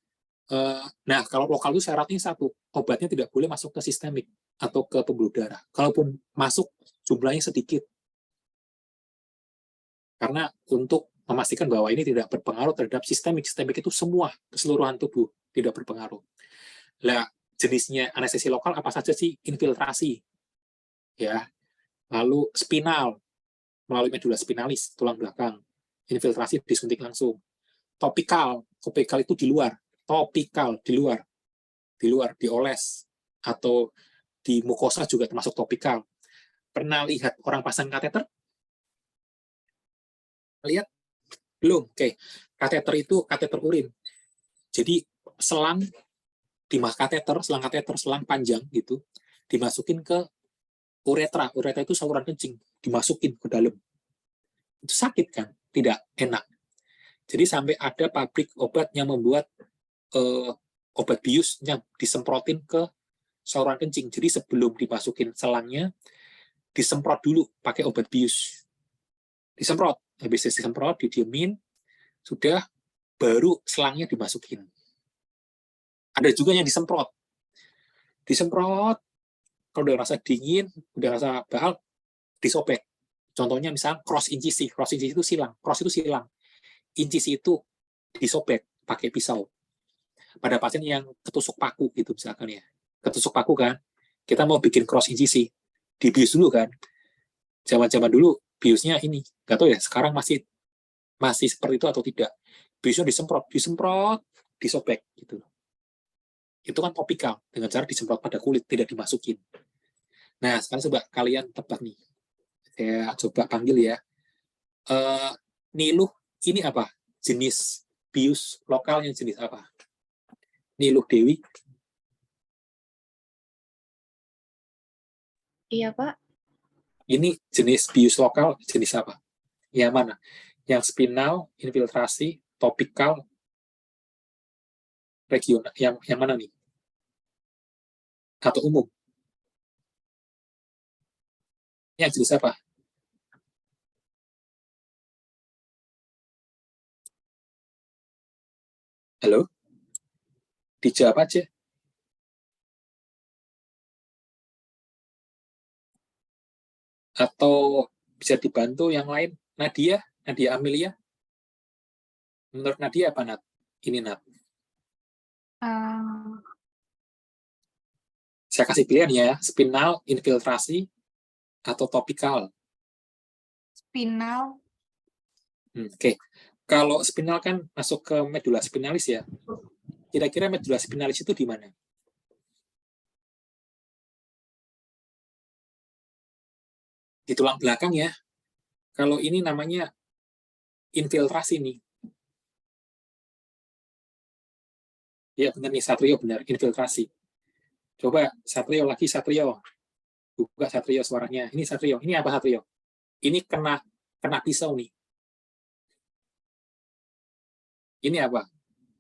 Nah, kalau lokal itu syaratnya satu, obatnya tidak boleh masuk ke sistemik atau ke pembuluh darah. Kalaupun masuk, jumlahnya sedikit. Karena untuk memastikan bahwa ini tidak berpengaruh terhadap sistemik. Sistemik itu semua, keseluruhan tubuh, tidak berpengaruh. Nah, jenisnya anestesi lokal apa saja sih? Infiltrasi. Ya. Lalu spinal, melalui medula spinalis, tulang belakang. Infiltrasi disuntik langsung. Topikal itu di luar. Topikal, di luar, dioles. Atau di mukosa juga termasuk topikal. Pernah lihat orang pasang kateter? Lihat? Belum? Oke. Kateter itu kateter urin. Jadi selang selang panjang gitu, dimasukin ke uretra. Uretra itu saluran kencing, dimasukin ke dalam. Itu sakit kan? Tidak enak. Jadi sampai ada pabrik obat yang membuat obat bius yang disemprotin ke saluran kencing. Jadi sebelum dimasukin selangnya, disemprot dulu pakai obat bius. Disemprot. Habis disemprot, didiemin, sudah, baru selangnya dimasukin. Ada juga yang disemprot. Kalau udah rasa dingin, udah rasa baal, disobek. Contohnya misalnya cross incisi itu silang. Incisi itu disobek pakai pisau. Pada pasien yang ketusuk paku gitu misalkan ya. Ketusuk paku kan, kita mau bikin cross incisi, dibius dulu kan. Zaman-zaman dulu biusnya ini, nggak tahu ya, sekarang masih seperti itu atau tidak. Biusnya disemprot, disobek gitu. Itu kan topikal, dengan cara disemprot pada kulit, tidak dimasukin. Nah, sekarang coba kalian tebak nih. Saya coba panggil ya. Niluh ini apa? Jenis bius lokal yang jenis apa? Niluh Dewi? Iya, Pak. Ini jenis bius lokal jenis apa? Yang mana? Yang spinal, infiltrasi, topikal, regional. Yang mana nih? Atau umum? Yang jenis apa? Halo? Dijawab aja. Atau bisa dibantu yang lain? Nadia Amelia? Menurut Nadia apa, Nat? Ini Nat. Eh, Saya kasih pilihan ya, spinal, infiltrasi, atau topikal. spinal. Oke. Kalau spinal kan masuk ke medula spinalis ya. Kira-kira medula spinalis itu di mana? Di tulang belakang ya. Kalau ini namanya infiltrasi nih. Ya benar nih, Satrio benar, infiltrasi. Coba Satrio lagi, Satrio. Buka Satrio suaranya. Ini Satrio. Ini apa Satrio? Ini kena pisau nih. Ini apa?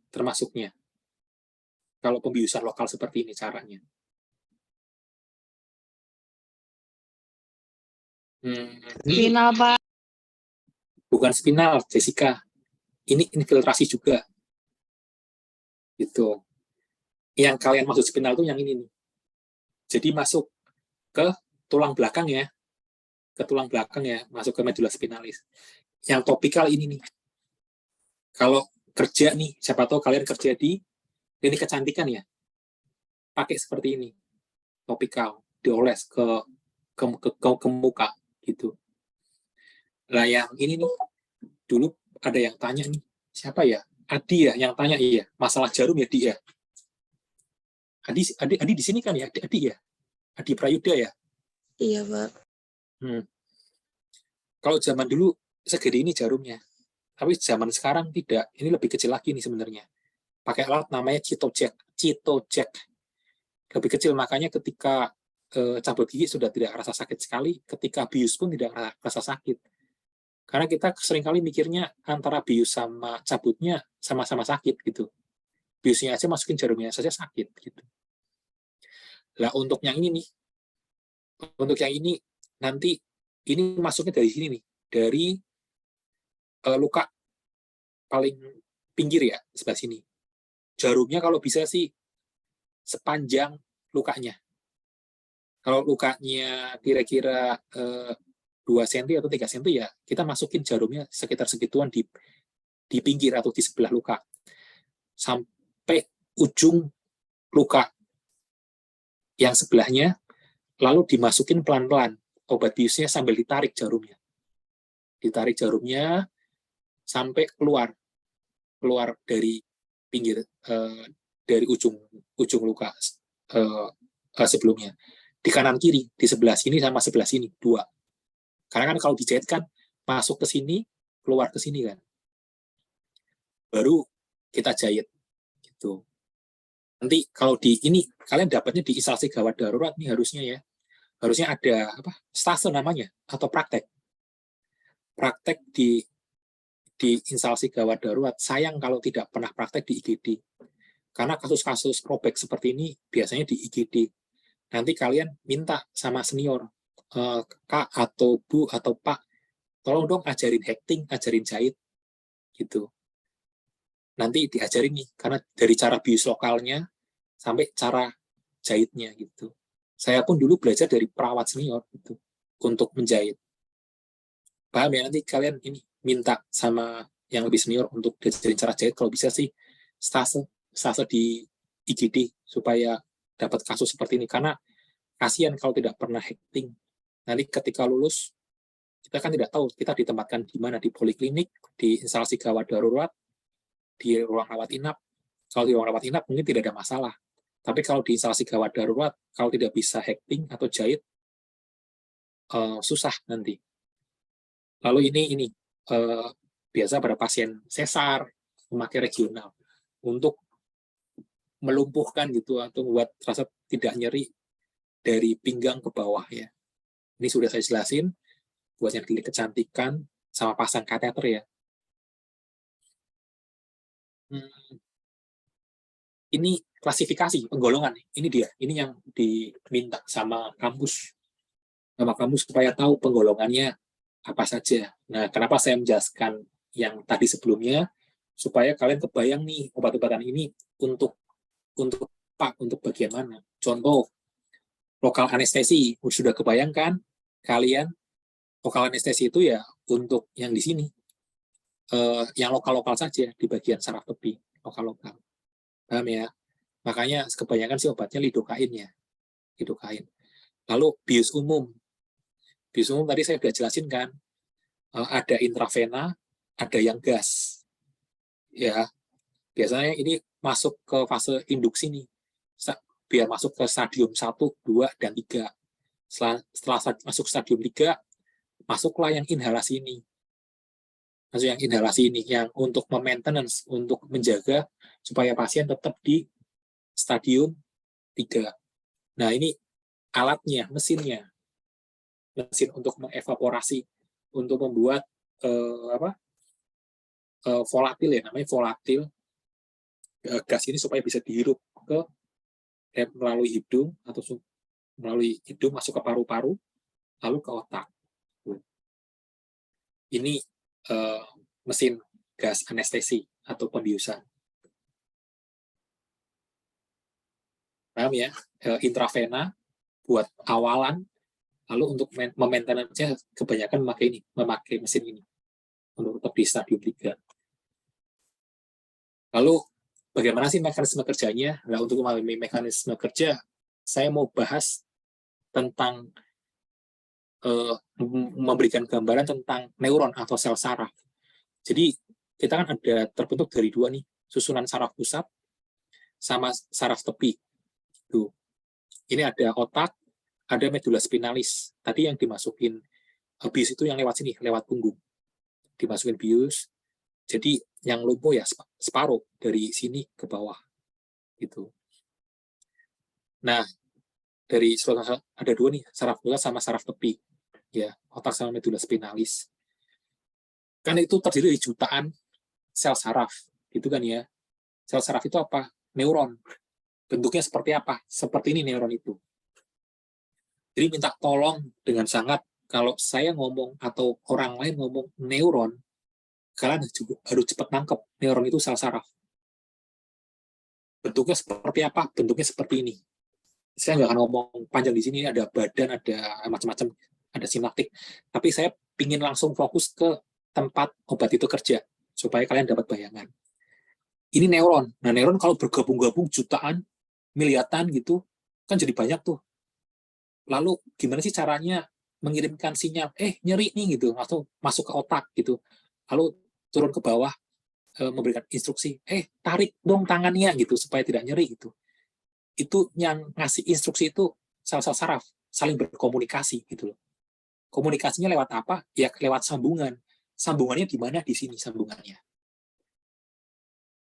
Termasuknya. Kalau pembiusan lokal seperti ini caranya. Spinal, Pak. Bukan spinal, Jessica. Ini infiltrasi juga. Gitu. Yang kalian maksud spinal itu yang ini nih. Jadi masuk ke tulang belakang ya. Ke tulang belakang ya, masuk ke medula spinalis. Yang topikal ini nih. Kalau kerja nih, siapa tahu kalian kerja di klinik kecantikan ya. Pakai seperti ini. Topikal, dioles ke muka gitu. Lah yang ini nih, dulu ada yang tanya nih, siapa ya? Adi ya yang tanya, iya, masalah jarum ya, Di ya. Adi di sini kan ya, Adi ya, Adi Prayuda ya. Iya, Pak. Kalau zaman dulu segede ini jarumnya, tapi zaman sekarang tidak. Ini lebih kecil lagi nih sebenarnya. Pakai alat namanya Cytojack, lebih kecil, makanya ketika cabut gigi sudah tidak rasa sakit sekali, ketika bius pun tidak rasa sakit. Karena kita seringkali mikirnya antara bius sama cabutnya sama-sama sakit gitu. Biusnya aja masukin jarumnya saja sakit gitu. Lah untuk yang ini nih, nanti ini masuknya dari sini nih, dari luka paling pinggir ya, sebelah sini. Jarumnya kalau bisa sih sepanjang lukanya. Kalau lukanya kira-kira 2 cm atau 3 cm ya, kita masukin jarumnya sekitar segituan di pinggir atau di sebelah luka. Sampai ujung luka yang sebelahnya, lalu dimasukin pelan-pelan obat biusnya sambil ditarik jarumnya. Ditarik jarumnya sampai keluar dari pinggir, dari ujung luka sebelumnya. Di kanan kiri, di sebelah sini sama sebelah sini, 2. Karena kan kalau dijahit kan masuk ke sini, keluar ke sini kan. Baru kita jahit gitu. Nanti kalau di ini kalian dapatnya di instalasi gawat darurat nih harusnya ya. Harusnya ada apa? Stase namanya atau praktek. Praktek di instalasi gawat darurat. Sayang kalau tidak pernah praktek di IGD. Karena kasus-kasus robek seperti ini biasanya di IGD. Nanti kalian minta sama senior, Kak atau Bu atau Pak, tolong dong ajarin hacking, ajarin jahit, gitu. Nanti diajarin nih, karena dari cara bius lokalnya sampai cara jahitnya gitu. Saya pun dulu belajar dari perawat senior gitu untuk menjahit. Paham ya, nanti kalian ini minta sama yang lebih senior untuk diajarin cara jahit, kalau bisa sih stase di IGD supaya dapat kasus seperti ini, karena kasihan kalau tidak pernah hacking. Nanti ketika lulus, kita kan tidak tahu kita ditempatkan di mana, di poliklinik, di instalasi gawat darurat, di ruang rawat inap. Kalau di ruang rawat inap mungkin tidak ada masalah. Tapi kalau di instalasi gawat darurat, kalau tidak bisa hacking atau jahit, susah nanti. Lalu ini biasa pada pasien sesar, memakai regional untuk melumpuhkan gitu atau membuat rasa tidak nyeri dari pinggang ke bawah ya. Ini sudah saya jelasin buat yang klinik kecantikan sama pasang kateter ya. Ini klasifikasi penggolongan. Ini dia. Ini yang diminta sama kampus supaya tahu penggolongannya apa saja. Nah, kenapa saya menjelaskan yang tadi sebelumnya supaya kalian kebayang nih obat-obatan ini untuk bagian mana. Contoh lokal anestesi, sudah kebayangkan kalian lokal anestesi itu ya untuk yang di sini, yang lokal-lokal saja di bagian saraf tepi. lokal-lokal. Paham ya? Makanya kebanyakan sih obatnya lidokain ya. Lidokain. Lalu bius umum. Bius umum tadi saya sudah jelasin kan, ada intravena, ada yang gas. Ya, biasanya ini masuk ke fase induksi nih. Biar masuk ke stadium 1, 2, dan 3. Setelah masuk stadium 3, masuklah yang inhalasi ini. Masuk yang inhalasi ini, yang untuk maintenance, untuk menjaga supaya pasien tetap di stadium 3. Nah, ini alatnya, mesin untuk mengevaporasi, untuk membuat volatil ya, namanya volatil gas ini supaya bisa dihirup melalui hidung atau melalui hidung masuk ke paru-paru, lalu ke otak. Ini mesin gas anestesi atau pembiusan. Paham ya? Intravena buat awalan, lalu untuk memaintenance-nya kebanyakan memakai mesin ini untuk tetap di stadium 3. Lalu bagaimana sih mekanisme kerjanya? Nah, untuk memahami mekanisme kerja, saya mau bahas tentang memberikan gambaran tentang neuron atau sel saraf. Jadi kita kan ada terbentuk dari 2 nih, susunan saraf pusat sama saraf tepi. Tuh. Ini ada otak, ada medula spinalis. Tadi yang dimasukin bius itu yang lewat sini, lewat punggung. Dimasukin bius. Jadi yang lumpuh ya separuh dari sini ke bawah. Gitu. Nah, dari ada 2 nih, saraf pusat sama saraf tepi. Ya, otak sama medula spinalis. Kan itu terdiri dari jutaan sel saraf, gitu kan ya. Sel saraf itu apa? Neuron. Bentuknya seperti apa? Seperti ini neuron itu. Jadi minta tolong dengan sangat, kalau saya ngomong atau orang lain ngomong neuron, kalian harus cepat nangkep neuron itu sel saraf. Bentuknya seperti apa? Bentuknya seperti ini. Saya nggak akan ngomong panjang di sini, ada badan, ada macam-macam, ada sinaptik. Tapi saya ingin langsung fokus ke tempat obat itu kerja, supaya kalian dapat bayangan. Ini neuron. Nah, neuron kalau bergabung-gabung jutaan, miliatan gitu, kan jadi banyak tuh. Lalu gimana sih caranya mengirimkan sinyal, nyeri nih gitu, langsung masuk ke otak gitu. Lalu turun ke bawah, memberikan instruksi, tarik dong tangannya gitu, supaya tidak nyeri gitu. Itu yang ngasih instruksi itu sel-sel saraf, saling berkomunikasi gitu loh. Komunikasinya lewat apa? Ya lewat sambungan. Sambungannya di mana? Di sini sambungannya.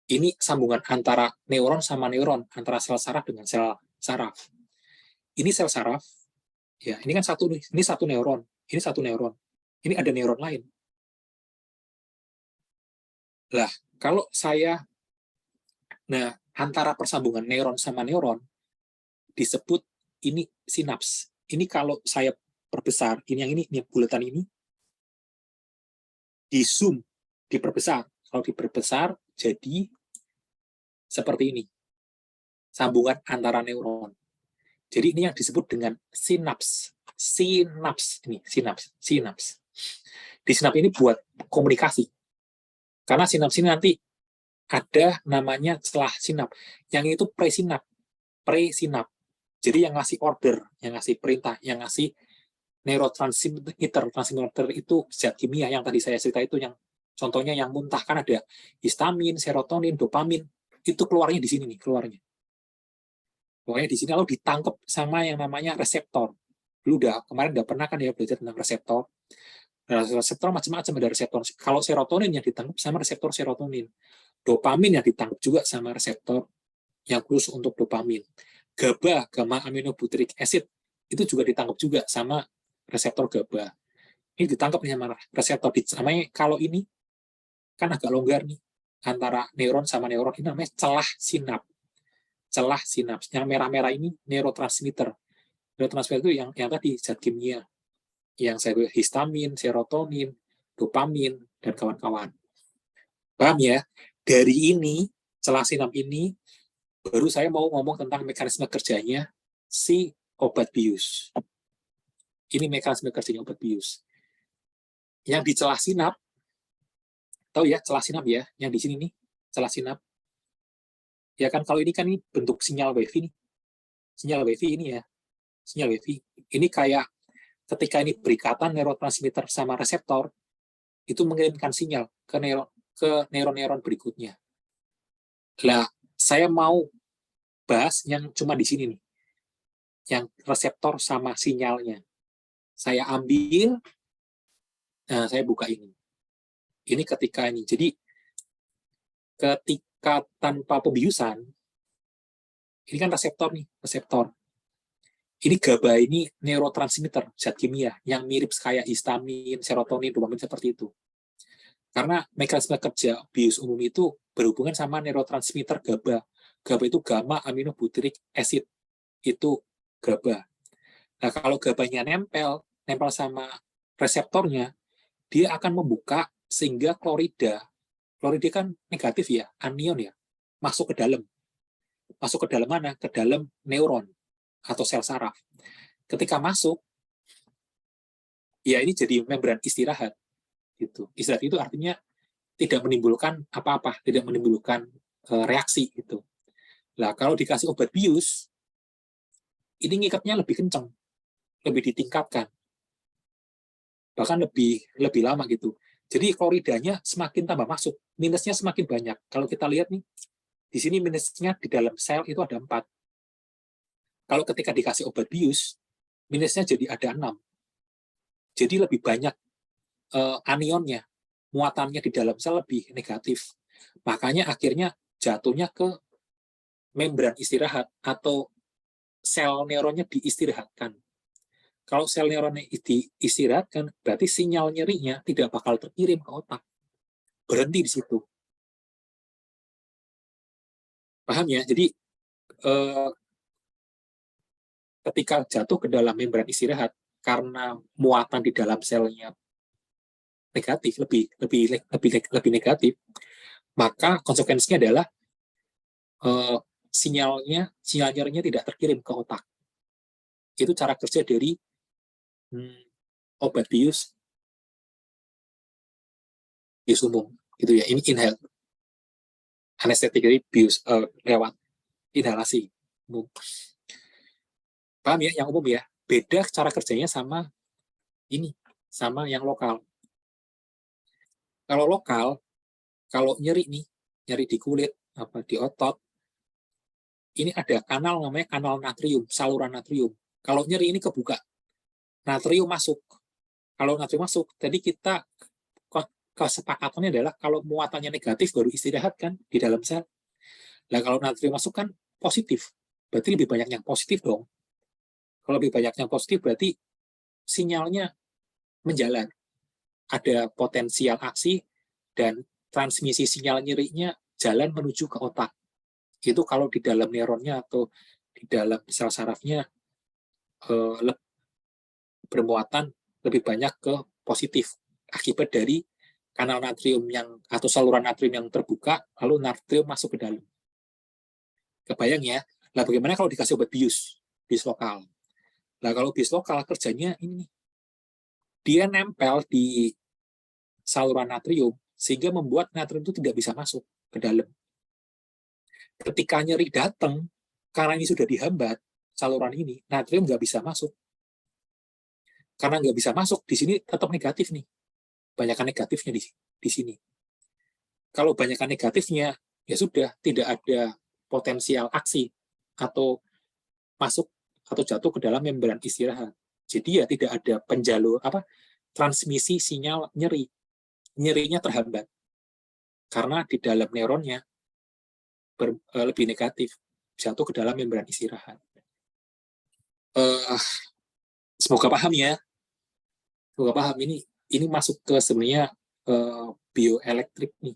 Ini sambungan antara neuron sama neuron, antara sel saraf dengan sel saraf. Ini sel saraf, ya ini kan satu nih, ini satu neuron, ini satu neuron, ini ada neuron lain. Lah, kalau antara persambungan neuron sama neuron disebut ini sinaps. Ini kalau saya perbesar, ini bulatan ini, di zoom, diperbesar. Kalau diperbesar, jadi seperti ini. Sambungan antara neuron. Jadi ini yang disebut dengan sinaps. Sinaps. Ini, sinaps. Di sinaps ini buat komunikasi. Karena sinaps ini nanti ada namanya setelah sinap. Yang itu presinap. Presinap. Jadi yang ngasih order, yang ngasih perintah, yang ngasih neurotransmitter. Transmitter itu zat kimia yang tadi saya cerita itu, yang contohnya yang muntah kan ada histamin, serotonin, dopamin. Itu keluarnya di sini nih, keluarnya di sini, lalu ditangkap sama yang namanya reseptor. Kemarin udah pernah kan ya belajar tentang reseptor. Nah, reseptor macam-macam, ada reseptor. Kalau serotonin yang ditangkap sama reseptor serotonin. Dopamin yang ditangkap juga sama reseptor yang khusus untuk dopamin. GABA, gamma aminobutyric acid, itu juga ditangkap juga sama reseptor GABA. Ini ditangkap sama reseptor. Namanya kalau ini kan agak longgar nih antara neuron sama neuron, ini namanya celah sinaps. Yang merah-merah ini neurotransmitter. Neurotransmitter itu yang tadi zat kimia. Yang saya histamin, serotonin, dopamin, dan kawan-kawan. Paham ya? Dari ini, celah sinaps ini, baru saya mau ngomong tentang mekanisme kerjanya si obat bius. Ini mekanisme kerjanya obat bius. Yang di celah sinaps, tahu ya celah sinaps ya, yang di sini nih, celah sinaps. Ya kan, kalau ini kan ini bentuk sinyal WiFi nih. Sinyal WiFi ini ya. Sinyal WiFi. Ini kayak ketika ini berikatan neurotransmitter sama reseptor, itu mengirimkan sinyal ke neuron-neuron berikutnya. Lah, saya mau bahas yang cuma di sini nih. Yang reseptor sama sinyalnya. Saya ambil, nah saya buka ini. Ini ketika ini. Jadi, ketika tanpa pembiusan, ini kan reseptor nih, reseptor. Ini GABA ini neurotransmitter, zat kimia, yang mirip kayak histamin, serotonin, dopamin, seperti itu. Karena mekanisme kerja bius umum itu berhubungan sama neurotransmitter GABA. GABA itu gamma aminobutyric acid. Itu GABA. Nah, kalau GABA-nya nempel sama reseptornya, dia akan membuka sehingga klorida kan negatif ya, anion ya, masuk ke dalam. Masuk ke dalam mana? Ke dalam neuron atau sel saraf. Ketika masuk, ya ini jadi membran istirahat. Gitu. Istirahat itu artinya tidak menimbulkan apa-apa, tidak menimbulkan reaksi gitu. Nah, kalau dikasih obat bius, ini ngikatnya lebih kencang, lebih ditingkatkan, bahkan lebih lama gitu. Jadi kloridanya semakin tambah masuk, minusnya semakin banyak. Kalau kita lihat nih, di sini minusnya di dalam sel itu ada 4. Kalau ketika dikasih obat bius, minusnya jadi ada 6. Jadi lebih banyak anionnya, muatannya di dalam sel lebih negatif. Makanya akhirnya jatuhnya ke membran istirahat atau sel neuronnya diistirahatkan. Kalau sel neuronnya diistirahatkan, berarti sinyal nyerinya tidak bakal terkirim ke otak. Berhenti di situ. Paham ya? Jadi ketika jatuh ke dalam membran istirahat, karena muatan di dalam selnya negatif, lebih negatif, maka konsekuensinya adalah sinyal nyerinya tidak terkirim ke otak. Itu cara kerja dari obat bius umum gitu ya. Ini inhale anestetik, jadi bius lewat inhalasi umum. Paham ya? Yang umum ya. Beda cara kerjanya sama ini, sama yang lokal. Kalau lokal, kalau nyeri nih, nyeri di kulit, apa di otot, ini ada kanal namanya kanal natrium, saluran natrium. Kalau nyeri ini kebuka, natrium masuk. Kalau natrium masuk, jadi kita kesepakatannya adalah kalau muatannya negatif baru istirahat kan di dalam sel. Nah, kalau natrium masuk kan positif, berarti lebih banyak yang positif dong. Kalau lebih banyak yang positif berarti sinyalnya menjalan. Ada potensial aksi dan transmisi sinyal nyerinya jalan menuju ke otak. Itu kalau di dalam neuronnya atau di dalam sel sarafnya bermuatan lebih banyak ke positif akibat dari kanal natrium yang atau saluran natrium yang terbuka, lalu natrium masuk ke dalam. Kebayang ya? Nah, bagaimana kalau dikasih obat bius lokal? Nah, kalau bius lokal kerjanya ini, dia nempel di saluran natrium sehingga membuat natrium itu tidak bisa masuk ke dalam. Ketika nyeri datang, karena ini sudah dihambat saluran ini, natrium nggak bisa masuk. Karena nggak bisa masuk, di sini tetap negatif nih. Banyakan negatifnya di sini. Kalau banyakan negatifnya, ya sudah, tidak ada potensial aksi atau masuk atau jatuh ke dalam membran istirahat. Jadi ya tidak ada penjalur transmisi sinyal nyeri. Nyerinya terhambat. Karena di dalam neuronnya lebih negatif, jatuh ke dalam membran istirahat. Semoga paham ya. Semoga paham. Ini masuk ke sebenarnya bioelektrik nih,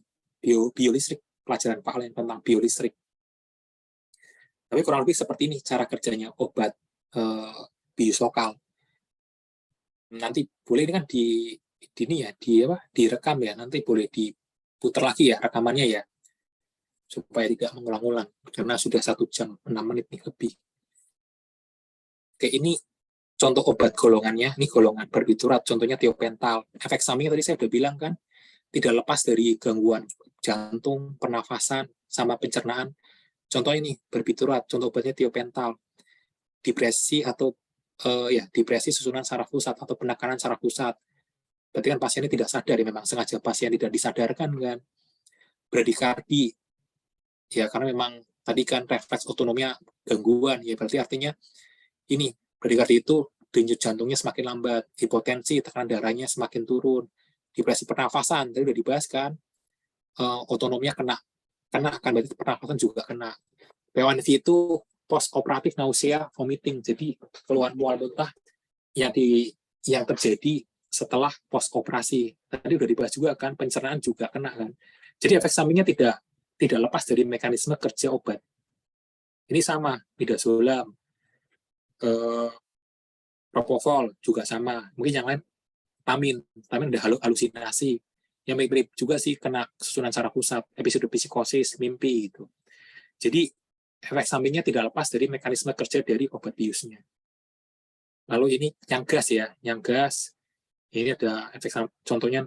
biolistrik, pelajaran Pak Alen tentang biolistrik. Tapi kurang lebih seperti ini cara kerjanya obat bius lokal. Nanti boleh ini kan direkam ya, nanti boleh diputar lagi ya rekamannya ya, supaya tidak mengulang-ulang karena sudah 1 jam 6 menit nih lebih. Oke, ini contoh obat golongannya, ini golongan barbiturat, contohnya tiopental. Efek sampingnya tadi saya sudah bilang kan, tidak lepas dari gangguan jantung, pernafasan, sama pencernaan. Contoh ini barbiturat, contoh obatnya tiopental, depresi atau depresi susunan saraf pusat atau penekanan saraf pusat. Berarti kan pasiennya tidak sadar ya, memang sengaja pasien tidak disadarkan kan. Bradikardi, ya karena memang tadi kan refleks otonomnya gangguan, ya berarti artinya ini bradikardi itu denyut jantungnya semakin lambat, hipotensi, tekanan darahnya semakin turun, depresi pernafasan, tadi udah dibahas kan, otonominya kena kan berarti pernafasan juga kena. P1V itu post operatif nausea, vomiting, jadi keluhan mual muntah yang terjadi setelah post operasi. Tadi udah dibahas juga kan, pencernaan juga kena kan. Jadi efek sampingnya tidak lepas dari mekanisme kerja obat. Ini sama, midazolam, propofol juga sama. Mungkin yang lain tamin ada halusinasi. Yang mirip juga sih kena susunan saraf pusat, episode psikosis, mimpi gitu. Jadi efek sampingnya tidak lepas dari mekanisme kerja dari obat biusnya. Lalu ini yang gas ya, ini ada efek contohnya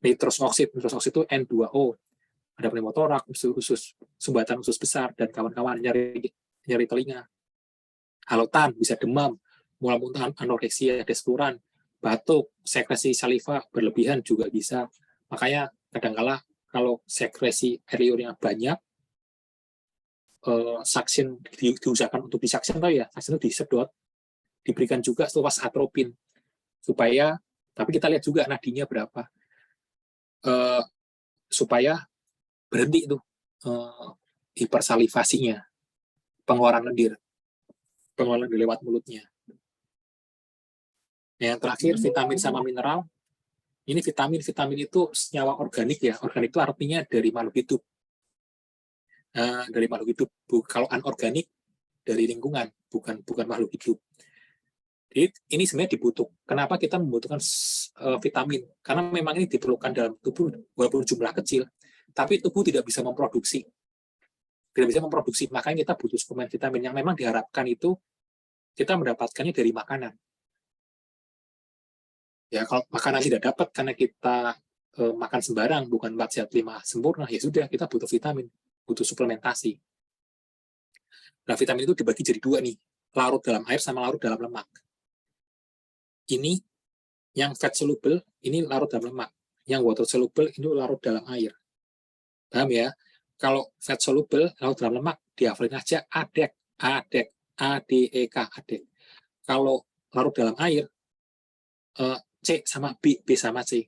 nitrous oxide itu N2O, ada pneumotorak, usus sumbatan usus besar dan kawan-kawan, nyeri telinga. Halotan bisa demam, mual muntah, anoreksia, desfluran, batuk, sekresi saliva berlebihan juga bisa. Makanya kadang-kala kalau sekresi air liurnya banyak, saksin diusahakan untuk disaksin tahu ya, saksin itu disedot, diberikan juga seluas atropin supaya, tapi kita lihat juga nadinya berapa, supaya berhenti itu hipersalivasinya, pengeluaran lendir lewat mulutnya. Yang terakhir vitamin sama mineral. Ini vitamin itu senyawa organik ya. Organik itu artinya dari makhluk hidup. Dari makhluk hidup. Kalau anorganik dari lingkungan, bukan makhluk hidup. Jadi ini sebenarnya dibutuhkan. Kenapa kita membutuhkan vitamin? Karena memang ini diperlukan dalam tubuh walaupun jumlah kecil, tapi tubuh tidak bisa memproduksi. Makanya kita butuh suplemen vitamin yang memang diharapkan itu kita mendapatkannya dari makanan. Ya kalau makanan tidak dapat karena kita makan sembarang, bukan 4 sehat 5 sempurna, ya sudah kita butuh vitamin, butuh suplementasi. Nah, vitamin itu dibagi jadi 2 nih, larut dalam air sama larut dalam lemak. Ini yang fat soluble, ini larut dalam lemak. Yang water soluble, ini larut dalam air. Paham ya? Kalau fat soluble, larut dalam lemak, dihafalin aja ADEK, ADEK. Kalau larut dalam air, C sama B sama C.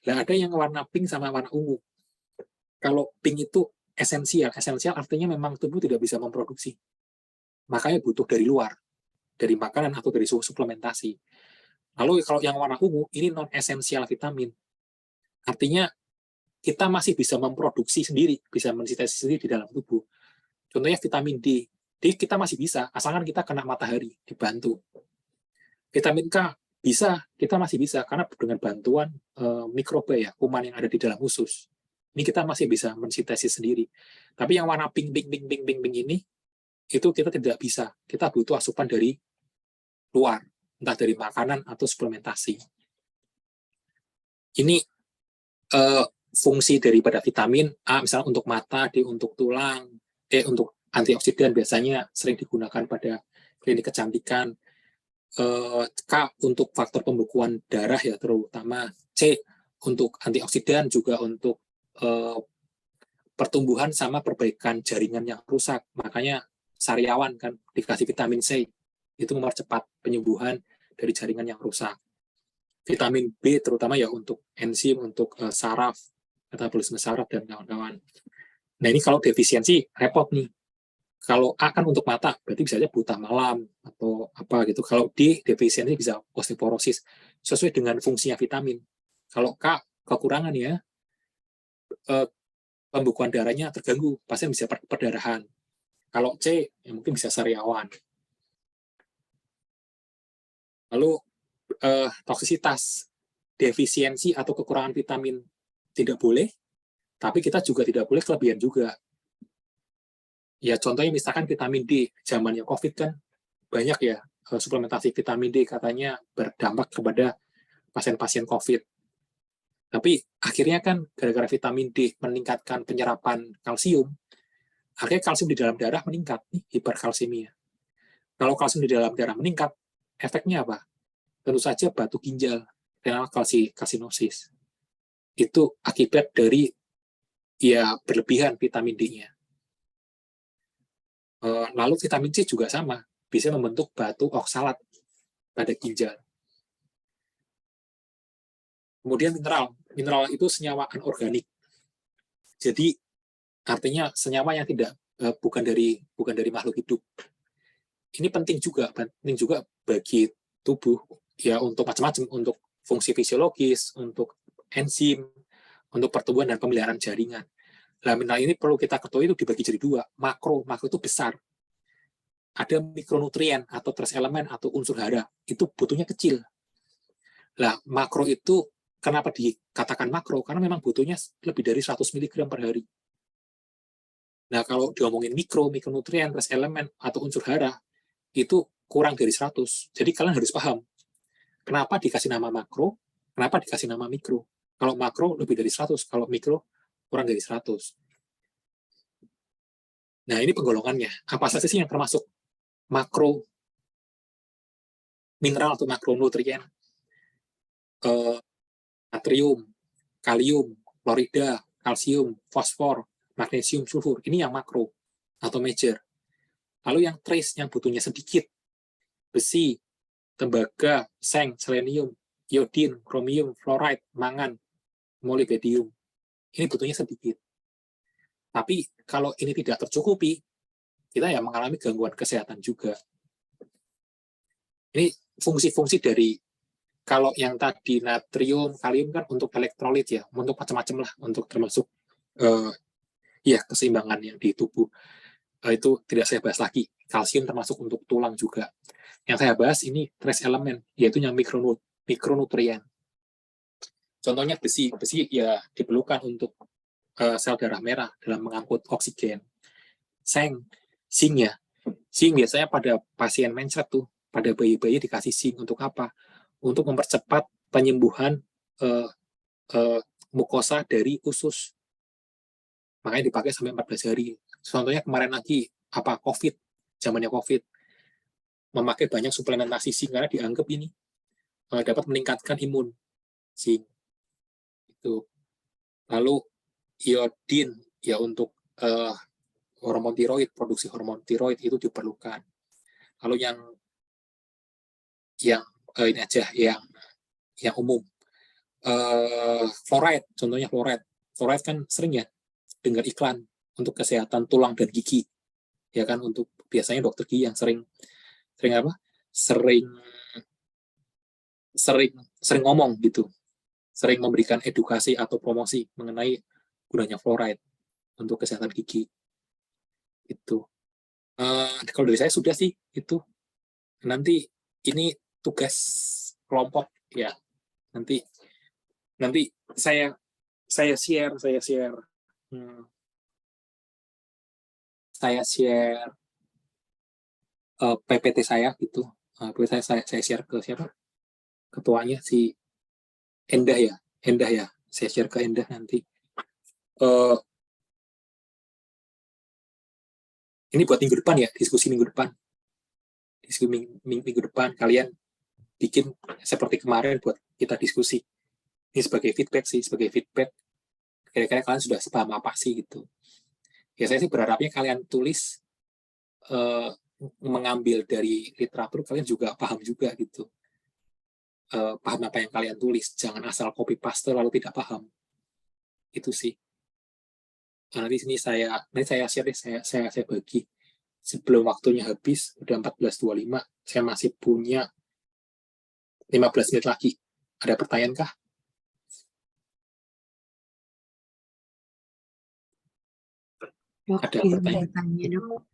Nah, ada yang warna pink sama warna ungu. Kalau pink itu esensial artinya memang tubuh tidak bisa memproduksi. Makanya butuh dari luar, dari makanan atau dari suplementasi. Lalu kalau yang warna ungu, ini non-esensial vitamin. Artinya kita masih bisa memproduksi sendiri, bisa mensintesis sendiri di dalam tubuh. Contohnya vitamin D. D kita masih bisa, asalkan kita kena matahari, dibantu. Vitamin K, bisa, kita masih bisa, karena dengan bantuan mikroba ya, kuman yang ada di dalam usus. Ini kita masih bisa mensintesis sendiri. Tapi yang warna pink ini, itu kita tidak bisa. Kita butuh asupan dari luar, entah dari makanan atau suplementasi. Ini fungsi daripada vitamin A, misalnya untuk mata, D untuk tulang, E untuk antioksidan, biasanya sering digunakan pada klinik kecantikan, K untuk faktor pembekuan darah ya terutama, C untuk antioksidan, juga untuk pertumbuhan sama perbaikan jaringan yang rusak. Makanya sariawan kan dikasih vitamin C, itu mempercepat penyembuhan dari jaringan yang rusak. Vitamin B terutama ya untuk enzim, untuk saraf, metabolisme saraf dan kawan-kawan. Nah ini kalau defisiensi repot nih. Kalau A kan untuk mata, berarti bisa aja buta malam atau apa gitu. Kalau D, defisiensi bisa osteoporosis, sesuai dengan fungsinya vitamin. Kalau K, kekurangan ya, pembekuan darahnya terganggu, pasien bisa perdarahan. Kalau C, ya mungkin bisa sariawan. Lalu, toksisitas, defisiensi atau kekurangan vitamin tidak boleh, tapi kita juga tidak boleh kelebihan juga. Ya contohnya misalkan vitamin D, zamannya COVID kan banyak ya suplementasi vitamin D katanya berdampak kepada pasien-pasien COVID. Tapi akhirnya kan gara-gara vitamin D meningkatkan penyerapan kalsium, akhirnya kalsium di dalam darah meningkat, nih, hiperkalsemia. Kalau kalsium di dalam darah meningkat, efeknya apa? Tentu saja batu ginjal, renal kalsinosis. Itu akibat dari ya berlebihan vitamin D-nya. Lalu vitamin C juga sama, bisa membentuk batu oksalat pada ginjal. Kemudian mineral itu senyawa anorganik. Jadi artinya senyawa yang tidak bukan dari makhluk hidup. Ini penting juga bagi tubuh ya untuk macam-macam, untuk fungsi fisiologis, untuk enzim, untuk pertumbuhan dan pemeliharaan jaringan. Nah, mineral ini perlu kita ketahui itu dibagi jadi dua. Makro itu besar. Ada mikronutrien atau trace elemen atau unsur hara, itu butuhnya kecil. Nah, makro itu kenapa dikatakan makro? Karena memang butuhnya lebih dari 100 mg per hari. Nah, kalau diomongin mikronutrien, trace elemen atau unsur hara, itu kurang dari 100. Jadi kalian harus paham, kenapa dikasih nama makro, kenapa dikasih nama mikro. Kalau makro lebih dari 100, kalau mikro kurang dari 100. Nah, ini penggolongannya. Apa saja sih yang termasuk makro mineral atau makronutrien? Natrium, kalium, klorida, kalsium, fosfor, magnesium, sulfur. Ini yang makro atau major. Lalu yang trace, yang butuhnya sedikit, besi, tembaga, seng, selenium, iodin, kromium, fluoride, mangan, molybdenum. Ini butuhnya sedikit. Tapi kalau ini tidak tercukupi, kita ya mengalami gangguan kesehatan juga. Ini fungsi-fungsi dari, kalau yang tadi natrium, kalium kan untuk elektrolit ya, untuk macam-macam lah, untuk termasuk ya keseimbangan yang di tubuh. Itu tidak saya bahas lagi. Kalsium termasuk untuk tulang juga. Yang saya bahas ini trace elemen, yaitu yang mikronutrien. Contohnya besi ya diperlukan untuk sel darah merah dalam mengangkut oksigen. Zinc biasanya pada pasien mencret tuh, pada bayi-bayi dikasih zinc untuk apa? Untuk mempercepat penyembuhan mukosa dari usus. Makanya dipakai sampai 14 hari. Contohnya kemarin lagi zamannya COVID, memakai banyak suplementasi zinc karena dianggap ini dapat meningkatkan imun. Zinc itu. Lalu iodin ya untuk hormon tiroid, produksi hormon tiroid itu diperlukan. Lalu yang ini aja yang umum, fluoride, contohnya fluoride kan sering ya dengar iklan untuk kesehatan tulang dan gigi, ya kan, untuk biasanya dokter gigi yang sering ngomong gitu, sering memberikan edukasi atau promosi mengenai gunanya fluoride untuk kesehatan gigi. Itu kalau dari saya sudah sih itu. Nanti ini tugas kelompok ya, nanti saya share PPT saya gitu. Saya share ke siapa, ketuanya si Endah ya, saya share ke Endah nanti. Ini buat minggu depan ya, diskusi minggu depan kalian bikin seperti kemarin buat kita diskusi. Ini sebagai feedback kira-kira kalian sudah sepaham apa sih gitu. Ya saya sih berharapnya kalian tulis, mengambil dari literatur, kalian juga paham juga gitu, paham apa yang kalian tulis, jangan asal copy paste lalu tidak paham. Itu sih. Nanti sini saya share, saya bagi sebelum waktunya habis, udah 14.25, saya masih punya 15 menit lagi. Ada pertanyaan kah? Dok, Ada pertanyaan? Tanya, dok.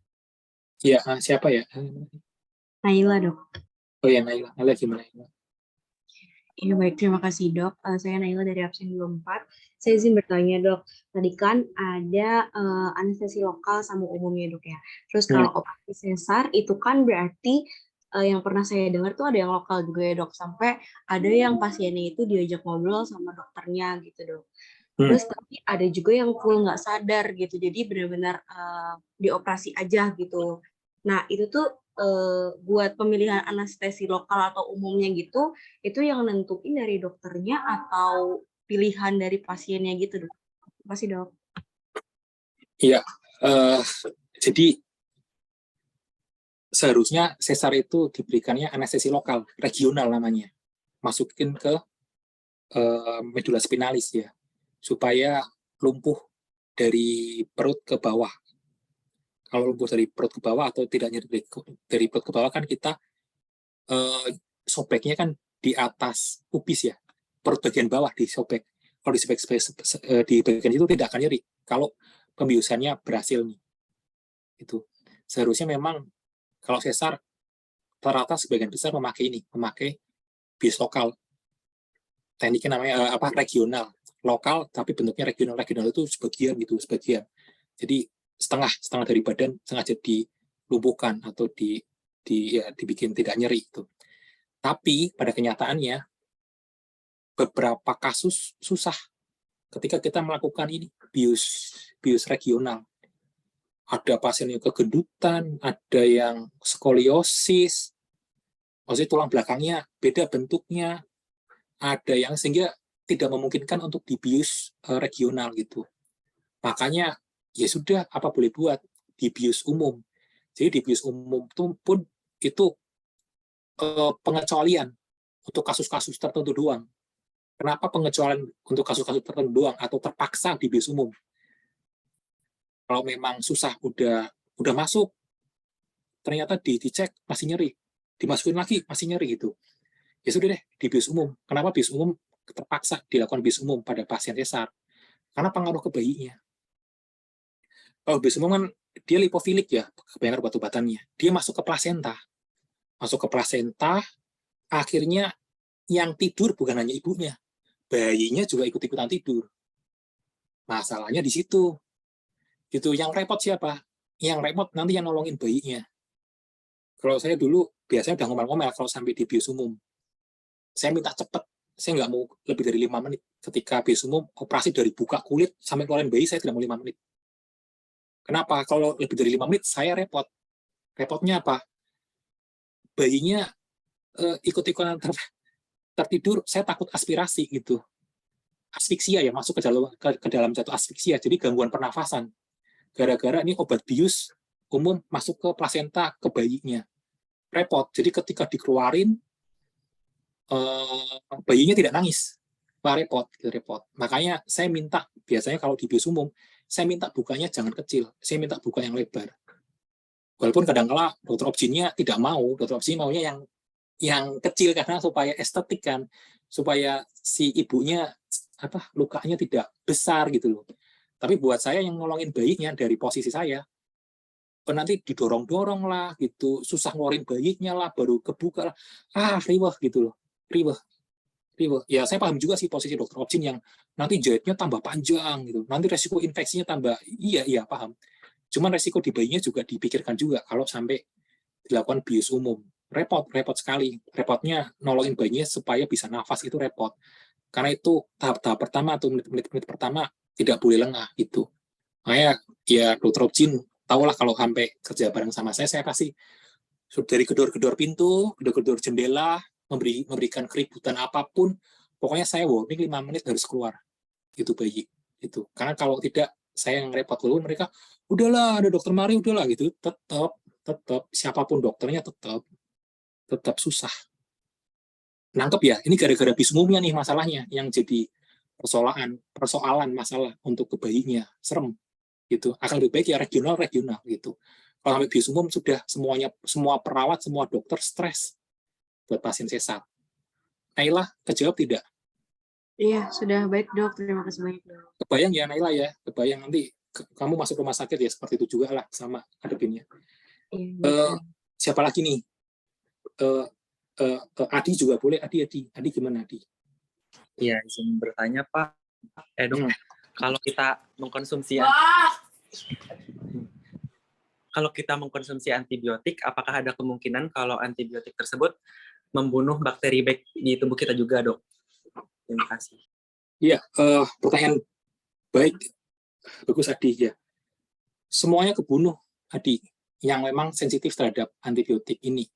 Ya, siapa ya? Naila, dok. Oh ya, Naila gimana? Ya, baik, terima kasih, dok. Saya Naila dari absen 24. Saya izin bertanya, dok. Tadi kan ada anestesi lokal sama umumnya, dok ya. Terus kalau operasi sesar itu kan berarti yang pernah saya dengar tuh ada yang lokal juga ya, dok. Sampai ada yang pasiennya itu diajak ngobrol sama dokternya gitu, dok. Terus tapi ada juga yang full nggak sadar gitu, jadi benar-benar dioperasi aja gitu. Nah itu tuh buat pemilihan anestesi lokal atau umumnya gitu, itu yang nentuin dari dokternya atau pilihan dari pasiennya gitu, Dok? Terima kasih, Dok. Iya, jadi seharusnya sesar itu diberikannya anestesi lokal, regional namanya. Masukin ke medula spinalis ya, supaya lumpuh dari perut ke bawah. Kalau lumpuh dari perut ke bawah atau tidak nyeri dari perut ke bawah kan kita sobeknya kan di atas pubis ya, perut bagian bawah disobek. Kalau disobek di bagian itu tidak akan nyeri. Kalau pembiusannya berhasil nih, itu seharusnya memang kalau sesar rata-rata sebagian besar memakai bius lokal. Tekniknya namanya regional, lokal tapi bentuknya regional. Regional itu sebagian gitu, sebagian. Jadi setengah dari badan sengaja dilumpuhkan atau dibikin tidak nyeri itu. Tapi pada kenyataannya beberapa kasus susah ketika kita melakukan ini bius regional. Ada pasien yang kegendutan, ada yang skoliosis, maksudnya tulang belakangnya beda bentuknya, ada yang sehingga tidak memungkinkan untuk dibius regional gitu. Makanya ya sudah, apa boleh buat, dibius umum. Jadi dibius umum itu pun itu pengecualian untuk kasus-kasus tertentu doang. Kenapa pengecualian untuk kasus-kasus tertentu doang atau terpaksa dibius umum? Kalau memang susah udah masuk, ternyata dicek masih nyeri, dimasukin lagi masih nyeri gitu. Ya sudah deh, di bius umum. Kenapa bius umum terpaksa dilakukan bius umum pada pasien sesar? Karena pengaruh ke bayinya. Kalau bius umum kan dia lipofilik ya, kebanyakan obat-obatannya. Dia masuk ke plasenta. Masuk ke plasenta, akhirnya yang tidur bukan hanya ibunya, bayinya juga ikut-ikutan tidur. Masalahnya di situ. Gitu. Yang repot siapa? Yang repot nanti yang nolongin bayinya. Kalau saya dulu biasanya udah ngomel-ngomel kalau sampai di bius umum. Saya minta cepat, saya nggak mau lebih dari 5 menit. Ketika bius umum, operasi dari buka kulit sampai keluarin bayi, saya tidak mau 5 menit. Kenapa? Kalau lebih dari 5 menit, saya repot. Repotnya apa? Bayinya ikut-ikutan tertidur, saya takut aspirasi gitu. Asfiksia ya, masuk ke dalam jatuh asfiksia, jadi gangguan pernafasan. Gara-gara ini obat bius umum masuk ke plasenta, ke bayinya. Repot, jadi ketika dikeluarin, bayinya tidak nangis. Wah, repot. Makanya saya minta, biasanya kalau di bius umum, saya minta bukanya jangan kecil, saya minta buka yang lebar. Walaupun kadang-kala dokter obstinnya tidak mau, dokter obstin maunya yang kecil karena supaya estetik kan, supaya si ibunya lukanya tidak besar gitu loh. Tapi buat saya yang nolongin bayinya dari posisi saya, nanti didorong-dorong lah gitu, susah ngeluarin bayinya lah, baru kebuka lah, riweh gitu loh, riweh. Ya saya paham juga sih posisi dokter obstin yang nanti jahitnya tambah panjang gitu, nanti resiko infeksinya tambah, iya paham. Cuman resiko di bayinya juga dipikirkan juga kalau sampai dilakukan bius umum. Repot sekali. Repotnya nolongin bayinya supaya bisa nafas itu repot. Karena itu tahap-tahap pertama atau menit-menit pertama tidak boleh lengah gitu. Makanya ya dokter obstin tahulah kalau sampai kerja bareng sama saya pasti dari gedor-gedor pintu, gedor-gedor jendela, memberikan keributan apapun, pokoknya saya warning 5 menit harus keluar. Itu bayi. Itu. Karena kalau tidak, saya yang repot dulu, mereka, udahlah, ada dokter Mari, udahlah, gitu. Tetap, siapapun dokternya tetap susah. Nangkep ya, ini gara-gara bius umumnya nih masalahnya, yang jadi persoalan masalah untuk ke bayinya. Serem. Gitu. Akan lebih baik ya regional gitu. Kalau sampai bius umum sudah semua perawat, semua dokter stres buat pasien sesar. Naila, kejawab tidak? Iya, sudah baik, Dok. Terima kasih banyak, Dok. Kebayang ya Naila ya, kebayang nanti kamu masuk rumah sakit ya seperti itu juga lah sama hadapinnya. Siapa lagi nih? Adi juga boleh. Adi gimana Adi? Iya, izin bertanya Pak. Dok, kalau kita mengkonsumsi antibiotik, apakah ada kemungkinan kalau antibiotik tersebut membunuh bakteri baik di tubuh kita juga, Dok? Terima kasih. Iya, pertanyaan Baik, bagus Adi ya. Semuanya kebunuh Adi yang memang sensitif terhadap antibiotik ini.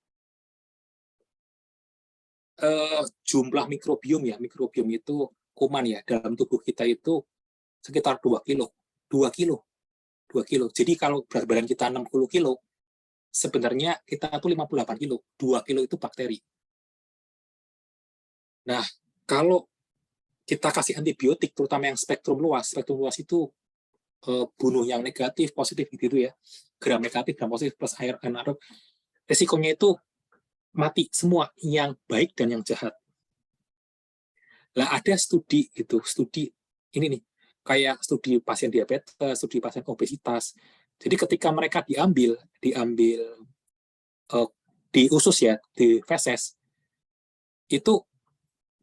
Jumlah mikrobiom ya, mikrobiom itu kuman ya dalam tubuh kita itu sekitar 2 kilo. 2 kilo. 2 kilo. Jadi kalau berat badan kita 60 kilo, sebenarnya kita tuh 58 kilo. 2 kilo itu bakteri. Nah, kalau kita kasih antibiotik, terutama yang spektrum luas itu bunuh yang negatif, positif gitu ya. Gram negatif, gram positif plus air anaerob. Resikonya itu mati semua, yang baik dan yang jahat. Lah ada studi gitu, studi ini nih, kayak studi pasien diabetes, studi pasien obesitas. Jadi ketika mereka diambil di usus ya, di feses, itu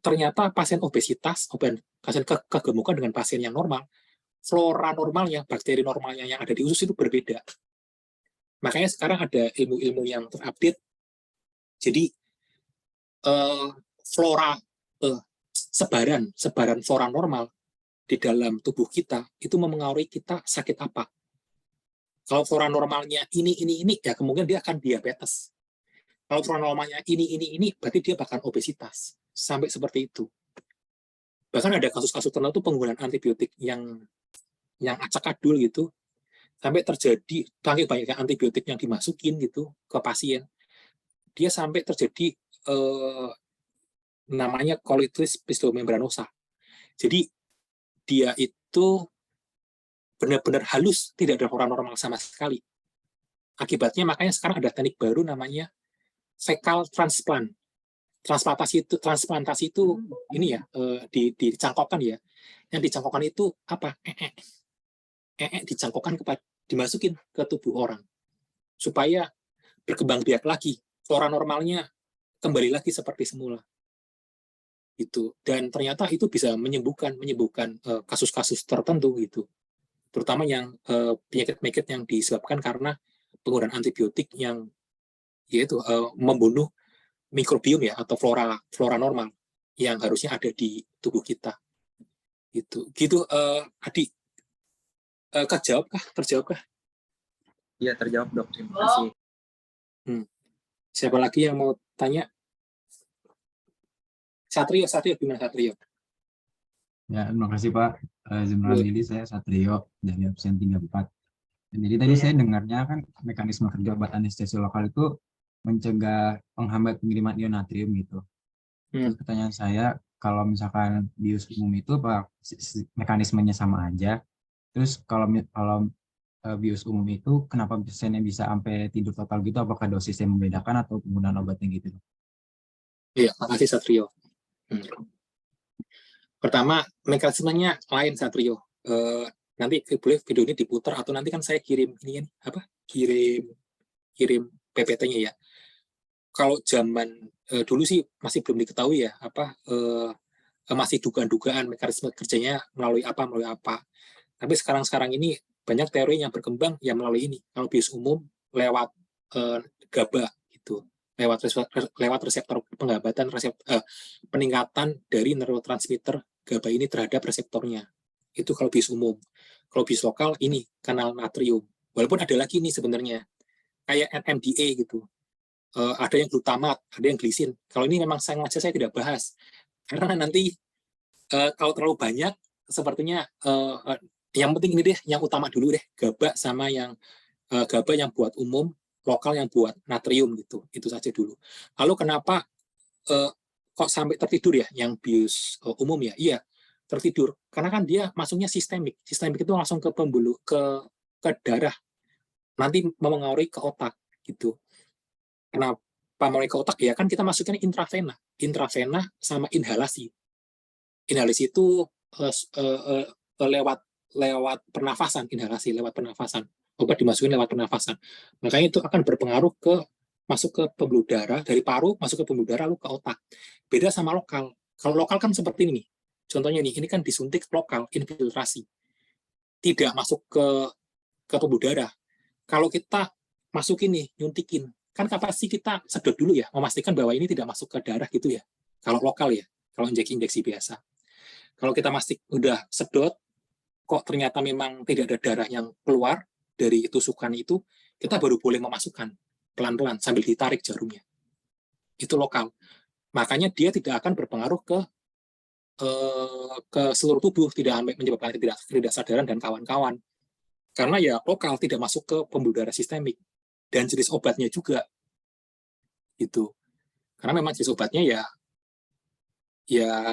ternyata pasien obesitas, pasien kegemukan dengan pasien yang normal, flora normalnya, bakteri normalnya yang ada di usus itu berbeda. Makanya sekarang ada ilmu-ilmu yang terupdate. Jadi sebaran flora normal di dalam tubuh kita itu memengaruhi kita sakit apa. Kalau flora normalnya ini ya kemungkinan dia akan diabetes. Kalau flora normalnya ini berarti dia bahkan obesitas. Sampai seperti itu. Bahkan ada kasus-kasus tertentu penggunaan antibiotik yang acak adul gitu, sampai terjadi banyak antibiotik yang dimasukin gitu ke pasien, dia sampai terjadi namanya colitis pseudomembranosa. Jadi dia itu benar-benar halus, tidak ada flora normal sama sekali. Akibatnya makanya sekarang ada teknik baru namanya fecal transplant. Transplantasi itu ini ya, dicangkokkan ya. Yang dicangkokkan itu apa? Dicangkokkan dimasukin ke tubuh orang supaya berkembang biak lagi, flora normalnya kembali lagi seperti semula. Itu, dan ternyata itu bisa menyembuhkan kasus-kasus tertentu gitu, terutama yang penyakit-penyakit yang disebabkan karena penggunaan antibiotik yang yaitu membunuh mikrobiom ya, atau flora normal yang harusnya ada di tubuh kita. Gitu Adi. Terjawabkah? Iya, terjawab dok. Terima kasih. Siapa lagi yang mau tanya? Satrio gimana Satrio? Ya, terima kasih Pak Zimran Lili, saya Satrio dari absen 34. Jadi tadi saya dengarnya kan mekanisme kerja obat anestesi lokal itu mencegah penghambat pengiriman ion natrium gitu. Terus pertanyaan saya, kalau misalkan bius umum itu Pak, mekanismenya sama aja. Terus kalau bius umum itu kenapa pasiennya bisa sampai tidur total gitu? Apakah dosisnya membedakan atau penggunaan obatnya gitu? Iya, makasih Satrio. Pertama, mekanismenya lain Satrio. Nanti boleh video ini diputar atau nanti kan saya kirim ini kirim PPT-nya ya. Kalau zaman dulu sih masih belum diketahui ya, masih dugaan-dugaan mekanisme kerjanya melalui apa. Tapi sekarang ini banyak teori yang berkembang ya melalui ini. Kalau bius umum lewat GABA gitu, lewat reseptor penghambatan peningkatan dari neurotransmitter GABA ini terhadap reseptornya. Itu kalau bius umum. Kalau bius lokal ini kanal natrium. Walaupun ada lagi nih sebenarnya kayak NMDA gitu. Ada yang glutamat, ada yang glisin. Kalau ini memang sengaja saya tidak bahas karena nanti kalau terlalu banyak sepertinya yang penting ini deh, yang utama dulu deh, GABA sama yang GABA yang buat umum, lokal yang buat natrium gitu. Itu saja dulu. Lalu kenapa kok sampai tertidur ya yang bius umum ya? Iya, tertidur. Karena kan dia masuknya sistemik. Sistemik itu langsung ke pembuluh ke darah. Nanti memengaruhi ke otak gitu. Kenapa memengaruhi ke otak ya? Kan kita masuknya intravena sama inhalasi. Inhalasi itu lewat pernafasan, inhalasi lewat pernafasan. Obat dimasukin lewat pernafasan. Makanya itu akan berpengaruh masuk ke pembuluh darah, dari paru masuk ke pembuluh darah lalu ke otak. Beda sama lokal. Kalau lokal kan seperti ini. Contohnya nih, ini kan disuntik lokal, infiltrasi. Tidak masuk ke pembuluh darah. Kalau kita masukin nih, nyuntikin, kan kapasitas kita sedot dulu ya, memastikan bahwa ini tidak masuk ke darah gitu ya. Kalau lokal ya, kalau injeksi biasa. Kalau kita udah sedot, kok ternyata memang tidak ada darah yang keluar dari tusukan itu, kita baru boleh memasukkan pelan-pelan sambil ditarik jarumnya. Itu lokal. Makanya dia tidak akan berpengaruh ke seluruh tubuh, tidak menyebabkan ketidaksadaran dan kawan-kawan. Karena ya lokal, tidak masuk ke pembuluh darah sistemik. Dan jenis obatnya juga. Gitu. Karena memang jenis obatnya ya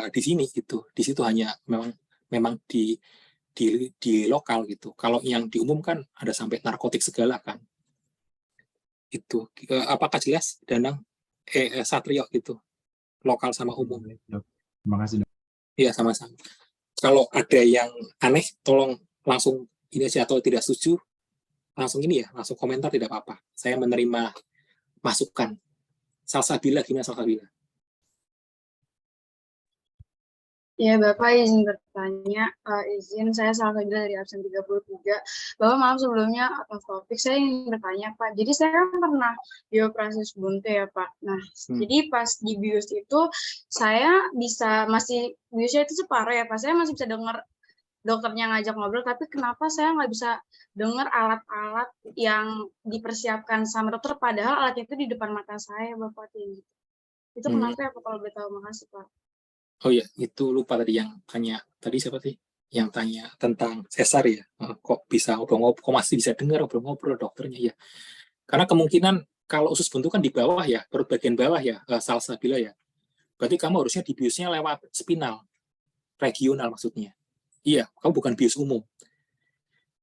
di sini gitu. Di situ hanya memang di lokal gitu. Kalau yang diumumkan ada sampai narkotik segala kan. Itu apakah jelas Danang Satrio gitu. Lokal sama umum. Dok. Terima kasih, Dok. Iya, sama-sama. Kalau ada yang aneh, tolong langsung ini aja, atau tidak setuju, langsung ini ya, langsung komentar, tidak apa-apa. Saya menerima masukan. Salsabila, gimana Salsabila? Ya, Bapak izin bertanya, izin saya Salsabila dari absen 33. Bapak maaf sebelumnya atas topik, saya ingin bertanya Pak. Jadi saya kan pernah dioperasi buntu ya Pak. Nah, jadi pas di bius itu saya biusnya itu separuh ya Pak. Saya masih bisa dengar dokternya ngajak ngobrol, tapi kenapa saya nggak bisa dengar alat-alat yang dipersiapkan sama dokter, padahal alatnya itu di depan mata saya Bapak. Itu kenapa ya Pak, kalau boleh tahu? Makasih Pak. Oh iya, itu lupa tadi yang tanya. Tadi siapa sih? Yang tanya tentang sesar ya. Kok bisa kok masih bisa dengar ngobrol dokternya ya. Karena kemungkinan kalau usus buntu kan di bawah ya, perut bagian bawah ya, Salsabila ya. Berarti kamu harusnya di biusnya lewat spinal, regional maksudnya. Iya, kamu bukan bius umum.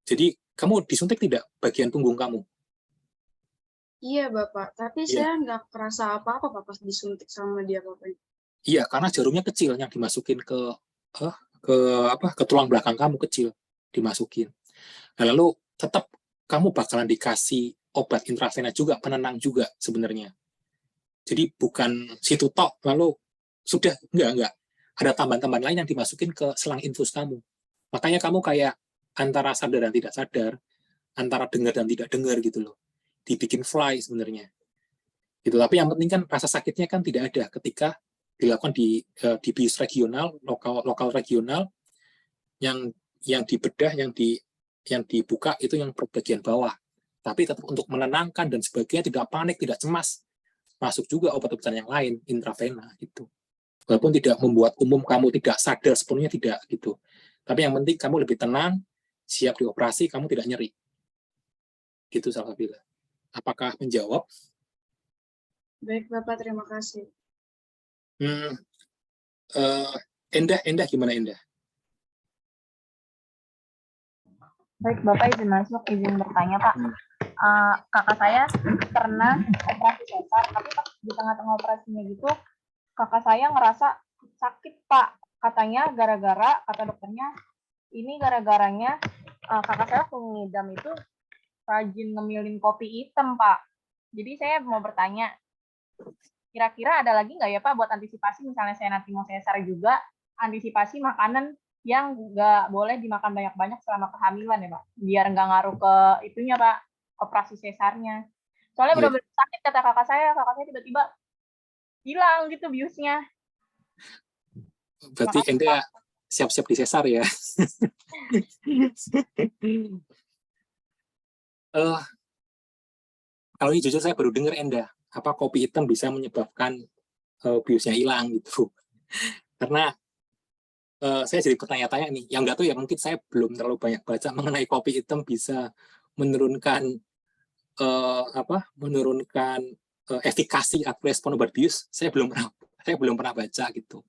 Jadi kamu disuntik tidak bagian punggung kamu? Iya Bapak, tapi saya nggak kerasa apa-apa Pak pas disuntik sama dia Bapak. Iya, karena jarumnya kecil yang dimasukin ke tulang belakang kamu, kecil dimasukin. Nah, lalu tetap kamu bakalan dikasih obat intravena juga, penenang juga sebenarnya. Jadi bukan situ tok, lalu sudah enggak. Ada tambahan-tambahan lain yang dimasukin ke selang infus kamu. Makanya kamu kayak antara sadar dan tidak sadar, antara dengar dan tidak dengar gitu loh. Dibikin fly sebenarnya. Gitu. Tapi yang penting kan rasa sakitnya kan tidak ada ketika dilakukan di bius regional, lokal regional, yang dibedah, yang dibuka itu yang bagian bawah. Tapi tetap untuk menenangkan dan sebagainya, tidak panik, tidak cemas. Masuk juga obat-obatan yang lain, intravena gitu. Walaupun tidak membuat umum kamu tidak sadar sepenuhnya, tidak gitu. Tapi yang penting kamu lebih tenang, siap dioperasi, kamu tidak nyeri. Gitu Salsabila. Apakah menjawab? Baik Bapak, terima kasih. Endah gimana Endah? Baik, Bapak izin masuk, izin bertanya, Pak. Kakak saya pernah operasi sesar, tapi pas di tengah-tengah operasinya gitu, kakak saya ngerasa sakit, Pak. Katanya kata dokternya, ini gara-garanya kakak saya pengidam itu rajin ngemilin kopi hitam, Pak. Jadi saya mau bertanya, kira-kira ada lagi nggak ya Pak buat antisipasi, misalnya saya nanti mau sesar juga, antisipasi makanan yang nggak boleh dimakan banyak-banyak selama kehamilan ya Pak, biar nggak ngaruh ke itunya Pak, operasi sesarnya. Soalnya benar-benar sakit kata kakak saya tiba-tiba hilang gitu biusnya. Berarti Enda siap-siap di sesar ya. Kalau ini jujur saya baru dengar Enda, apa kopi hitam bisa menyebabkan biusnya hilang gitu. Karena saya jadi bertanya-tanya nih, yang nggak tahu ya, mungkin saya belum terlalu banyak baca mengenai kopi hitam bisa menurunkan efikasi atau respon obat bius. Saya belum pernah baca gitu.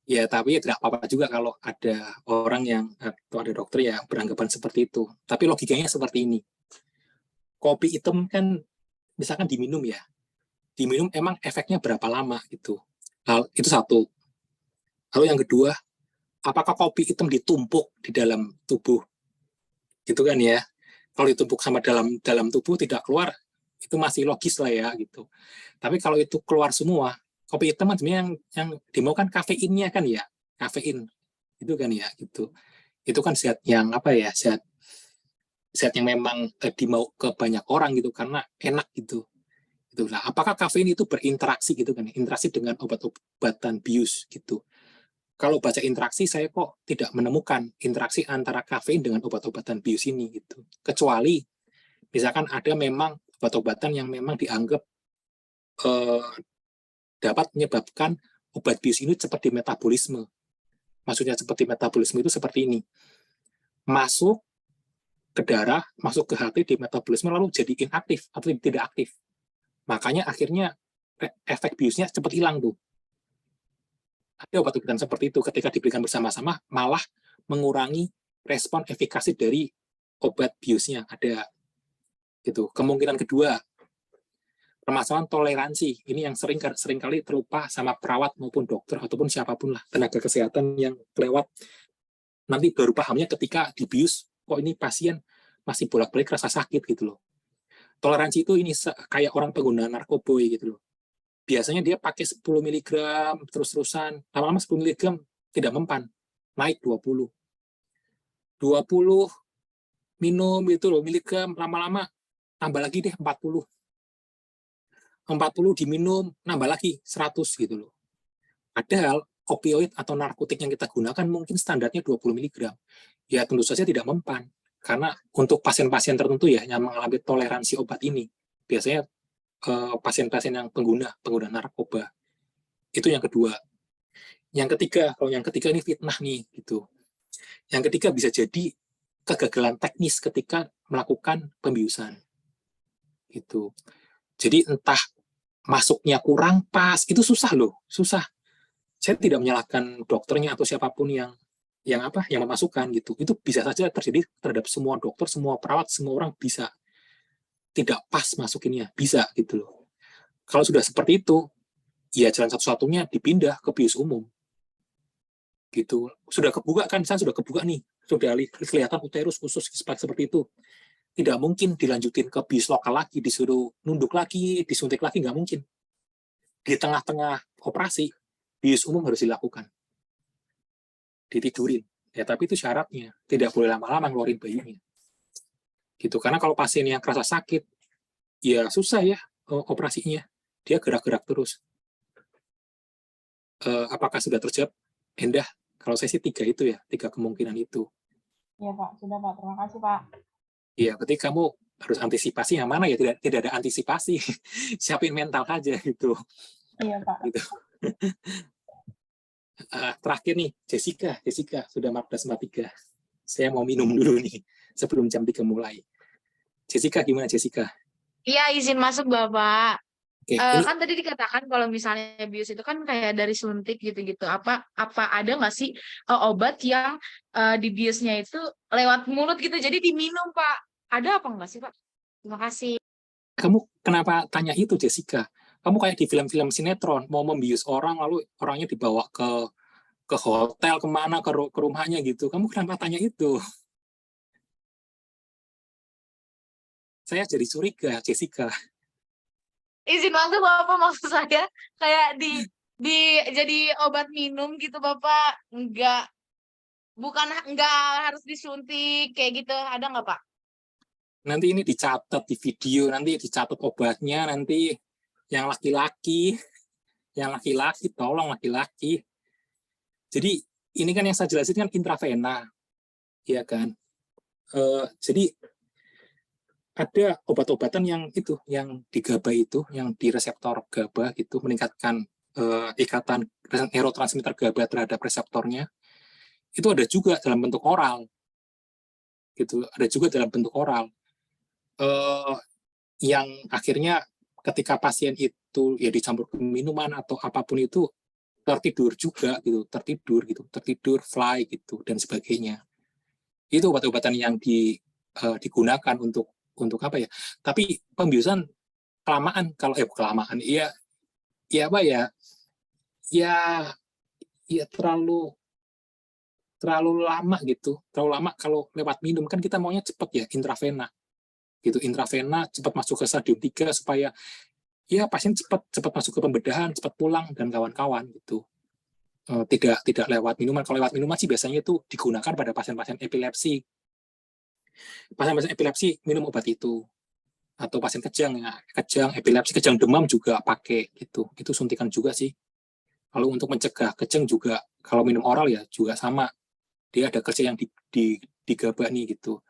Ya, tapi tidak apa-apa juga kalau ada orang yang atau ada dokter yang beranggapan seperti itu. Tapi logikanya seperti ini. Kopi hitam kan misalkan diminum ya. Diminum emang efeknya berapa lama gitu. Itu satu. Lalu yang kedua, apakah kopi hitam ditumpuk di dalam tubuh? Gitu kan ya. Kalau ditumpuk sama dalam tubuh tidak keluar, itu masih logis lah ya gitu. Tapi kalau itu keluar semua, kopi hitam sebenarnya yang dimaukan kafeinnya kan ya, kafein itu kan ya gitu. Itu kan zat yang zat yang memang dimau ke banyak orang gitu karena enak gitu. Nah, apakah kafein itu berinteraksi gitu kan, interaksi dengan obat-obatan bius gitu. Kalau baca interaksi, saya kok tidak menemukan interaksi antara kafein dengan obat-obatan bius ini gitu. Kecuali misalkan ada memang obat-obatan yang memang dianggap dapat menyebabkan obat bius ini cepat di metabolisme. Maksudnya seperti metabolisme itu seperti ini. Masuk ke darah, masuk ke hati di metabolisme lalu jadi inaktif atau tidak aktif. Makanya akhirnya efek biusnya cepat hilang tuh. Ada obat-obatan seperti itu ketika diberikan bersama-sama malah mengurangi respon efikasi dari obat biusnya. Ada gitu. Kemungkinan kedua, permasalahan toleransi. Ini yang seringkali terlupa sama perawat maupun dokter ataupun siapapun lah tenaga kesehatan yang kelewat. Nanti baru pahamnya ketika dibius, kok ini pasien masih bolak-balik rasa sakit gitu loh. Toleransi itu ini kayak orang pengguna narkoboy gitu loh. Biasanya dia pakai 10 mg terus-terusan, lama-lama 10 mg tidak mempan, naik 20. 20 minum itu loh, miligram, lama-lama tambah lagi deh 40. 40 diminum, nambah lagi 100 gitu loh. Padahal opioid atau narkotik yang kita gunakan mungkin standarnya 20 mg. Ya tentu saja tidak mempan. Karena untuk pasien-pasien tertentu ya yang mengalami toleransi obat ini, biasanya pasien-pasien yang pengguna narkoba. Itu yang kedua. Yang ketiga, kalau yang ketiga ini fitnah nih gitu. Yang ketiga bisa jadi kegagalan teknis ketika melakukan pembiusan. Gitu. Jadi entah masuknya kurang pas, itu susah loh, susah. Saya tidak menyalahkan dokternya atau siapapun yang memasukkan gitu. Itu bisa saja terjadi terhadap semua dokter, semua perawat, semua orang bisa tidak pas masukinnya, bisa gitu loh. Kalau sudah seperti itu, ya jalan satu-satunya dipindah ke bius umum. Gitu. Sudah kebuka kan, misalnya sudah kebuka nih, sudah kelihatan uterus khusus seperti itu. Tidak mungkin dilanjutin ke bius lokal lagi, disuruh nunduk lagi, disuntik lagi, nggak mungkin. Di tengah-tengah operasi, bius umum harus dilakukan. Ditidurin. Ya, tapi itu syaratnya. Tidak boleh lama-lama ngeluarin bayinya. Gitu. Karena kalau pasien yang kerasa sakit, ya susah ya operasinya. Dia gerak-gerak terus. Apakah sudah terjawab? Endah. Kalau saya sih 3 itu ya, 3 kemungkinan itu. Iya Pak, sudah Pak. Terima kasih Pak. Iya, berarti kamu harus antisipasi yang mana ya, tidak ada antisipasi. Siapin mental aja gitu. Iya Pak. Gitu. Terakhir nih, Jessica sudah 14.43. Saya mau minum dulu nih sebelum jam 3 mulai. Jessica, gimana Jessica? Iya, izin masuk Bapak. Oke, Kan tadi dikatakan kalau misalnya bius itu kan kayak dari suntik gitu-gitu. Apa ada nggak sih obat yang di biusnya itu lewat mulut gitu, jadi diminum Pak? Ada apa nggak sih Pak? Terima kasih. kamu kenapa tanya itu Jessica? Kamu kayak di film-film sinetron, mau membius orang lalu orangnya dibawa ke hotel kemana, ke rumahnya gitu. Kamu kenapa tanya itu? Saya jadi curiga, Jessica. Izin masuk Bapak, maksud saya kayak di jadi obat minum gitu Bapak, nggak harus disuntik kayak gitu, ada nggak Pak? Nanti ini dicatat di video, nanti dicatat obatnya, nanti yang laki-laki, tolong laki-laki. Jadi ini kan yang saya jelasin kan intravena, ya kan? Jadi ada obat-obatan yang di GABA itu, yang di reseptor GABA gitu, meningkatkan ikatan neurotransmitter GABA terhadap reseptornya. Itu ada juga dalam bentuk oral, gitu. Ada juga dalam bentuk oral. Yang akhirnya ketika pasien itu ya dicampur ke minuman atau apapun itu tertidur juga gitu, tertidur, fly gitu dan sebagainya. Itu obat-obatan yang digunakan untuk apa ya? Tapi pembiusan kelamaan, kalau kelamaan, ya apa ya? Ya terlalu lama gitu, terlalu lama kalau lewat minum kan kita maunya cepat ya, intravena gitu, intravena cepat masuk ke stadium 3 supaya ya pasien cepat masuk ke pembedahan, cepat pulang dan kawan-kawan gitu. Tidak lewat minuman. Kalau lewat minuman sih biasanya itu digunakan pada pasien-pasien epilepsi. Pasien-pasien epilepsi minum obat itu. Atau pasien kejang, epilepsi, kejang demam juga pakai gitu. Itu suntikan juga sih. Lalu untuk mencegah kejang juga, kalau minum oral ya juga sama. Dia ada kerja yang di GABA nih gitu.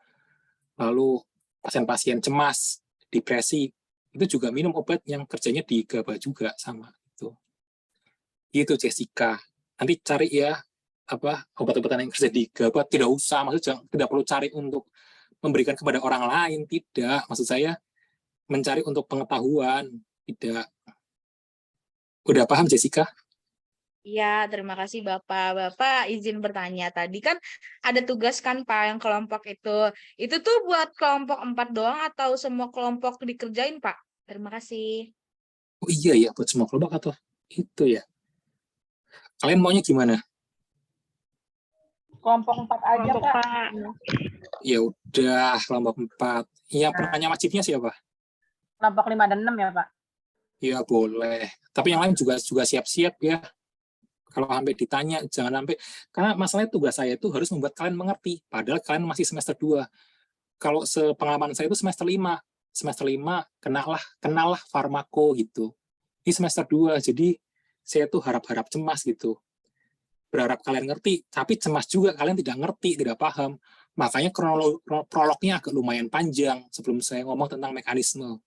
Lalu pasien-pasien cemas, depresi, itu juga minum obat yang kerjanya di GABA juga sama gitu. Gitu Jessica. Nanti cari ya obat-obatan yang kerja di GABA, tidak usah, maksudnya tidak perlu cari untuk memberikan kepada orang lain, tidak. Maksud saya mencari untuk pengetahuan, tidak. Udah paham Jessica? Iya, terima kasih Bapak. Bapak izin bertanya tadi kan ada tugas kan Pak yang kelompok itu. Itu tuh buat kelompok 4 doang atau semua kelompok dikerjain Pak? Terima kasih. Oh iya ya, buat semua kelompok atau itu ya. Kalian maunya gimana? Kelompok 4 aja, Kelompok Pak. Pak. Ya udah, kelompok 4. Yang penanya wajibnya siapa? Kelompok 5 dan 6 ya, Pak? Ya boleh. Tapi yang lain juga siap-siap ya. Kalau sampai ditanya, jangan sampai, karena masalahnya tugas saya itu harus membuat kalian mengerti. Padahal kalian masih semester 2. Kalau sepengalaman saya itu semester 5. Semester 5, kenallah farmako gitu. Ini semester 2, jadi saya tuh harap-harap cemas gitu. Berharap kalian ngerti, tapi cemas juga kalian tidak ngerti, tidak paham. Makanya prolognya agak lumayan panjang sebelum saya ngomong tentang mekanisme.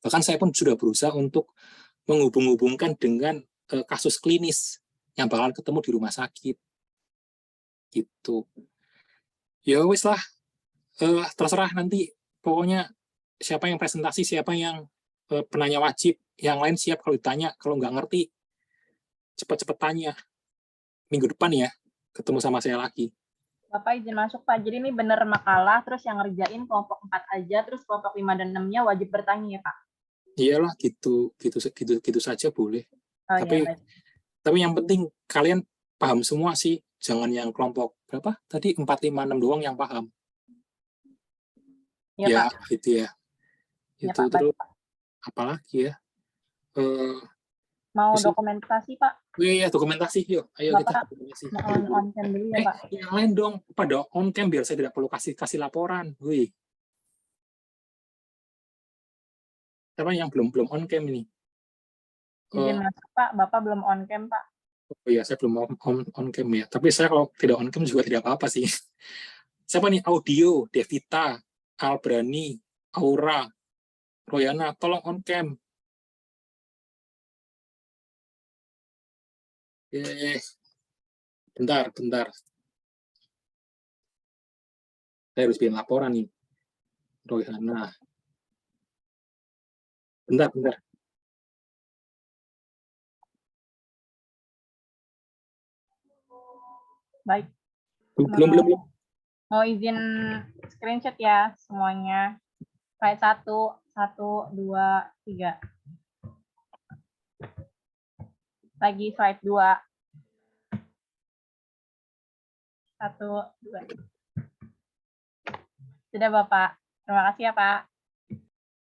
Bahkan saya pun sudah berusaha untuk menghubung-hubungkan dengan kasus klinis yang bakalan ketemu di rumah sakit. Gitu. Ya wis lah, terserah nanti. Pokoknya siapa yang presentasi, siapa yang penanya wajib, yang lain siap kalau ditanya. Kalau nggak ngerti, cepat-cepat tanya. Minggu depan ya, ketemu sama saya lagi. Bapak izin masuk, Pak. Jadi ini benar makalah, terus yang ngerjain kelompok 4 aja, terus kelompok 5 dan 6-nya wajib bertanya ya, Pak? Iyalah, gitu saja boleh. Oh, tapi iya, tapi yang penting kalian paham semua sih. Jangan yang kelompok berapa? Tadi 4, 5, 6 doang yang paham. ya, Ya, Pak. gitu ya. Ya, Itu Pak. terus Baik, Pak. apalagi ya? Mau Besok. dokumentasi, Pak? Iya, dokumentasi. Yuk, ayo kita Bapak dokumentasi. on cam dulu ya, Pak? Yang lain dong, pada on cam biar saya tidak perlu kasih laporan. Wih. Siapa yang belum on cam ini? Izin masuk, Pak. Bapak belum on cam, Pak. Oh iya, saya belum on cam ya. Tapi saya kalau tidak on cam juga tidak apa-apa sih. Siapa nih? Audio, Devita, Albrani, Aura, Royana, tolong on cam. Bentar. Saya harus bikin laporan nih. Royana. Bentar. Baik. Belum. Mau izin screenshot ya semuanya. Slide 1, 2, 3. Lagi slide 2. 1, 2. Sudah, Bapak. Terima kasih ya, Pak.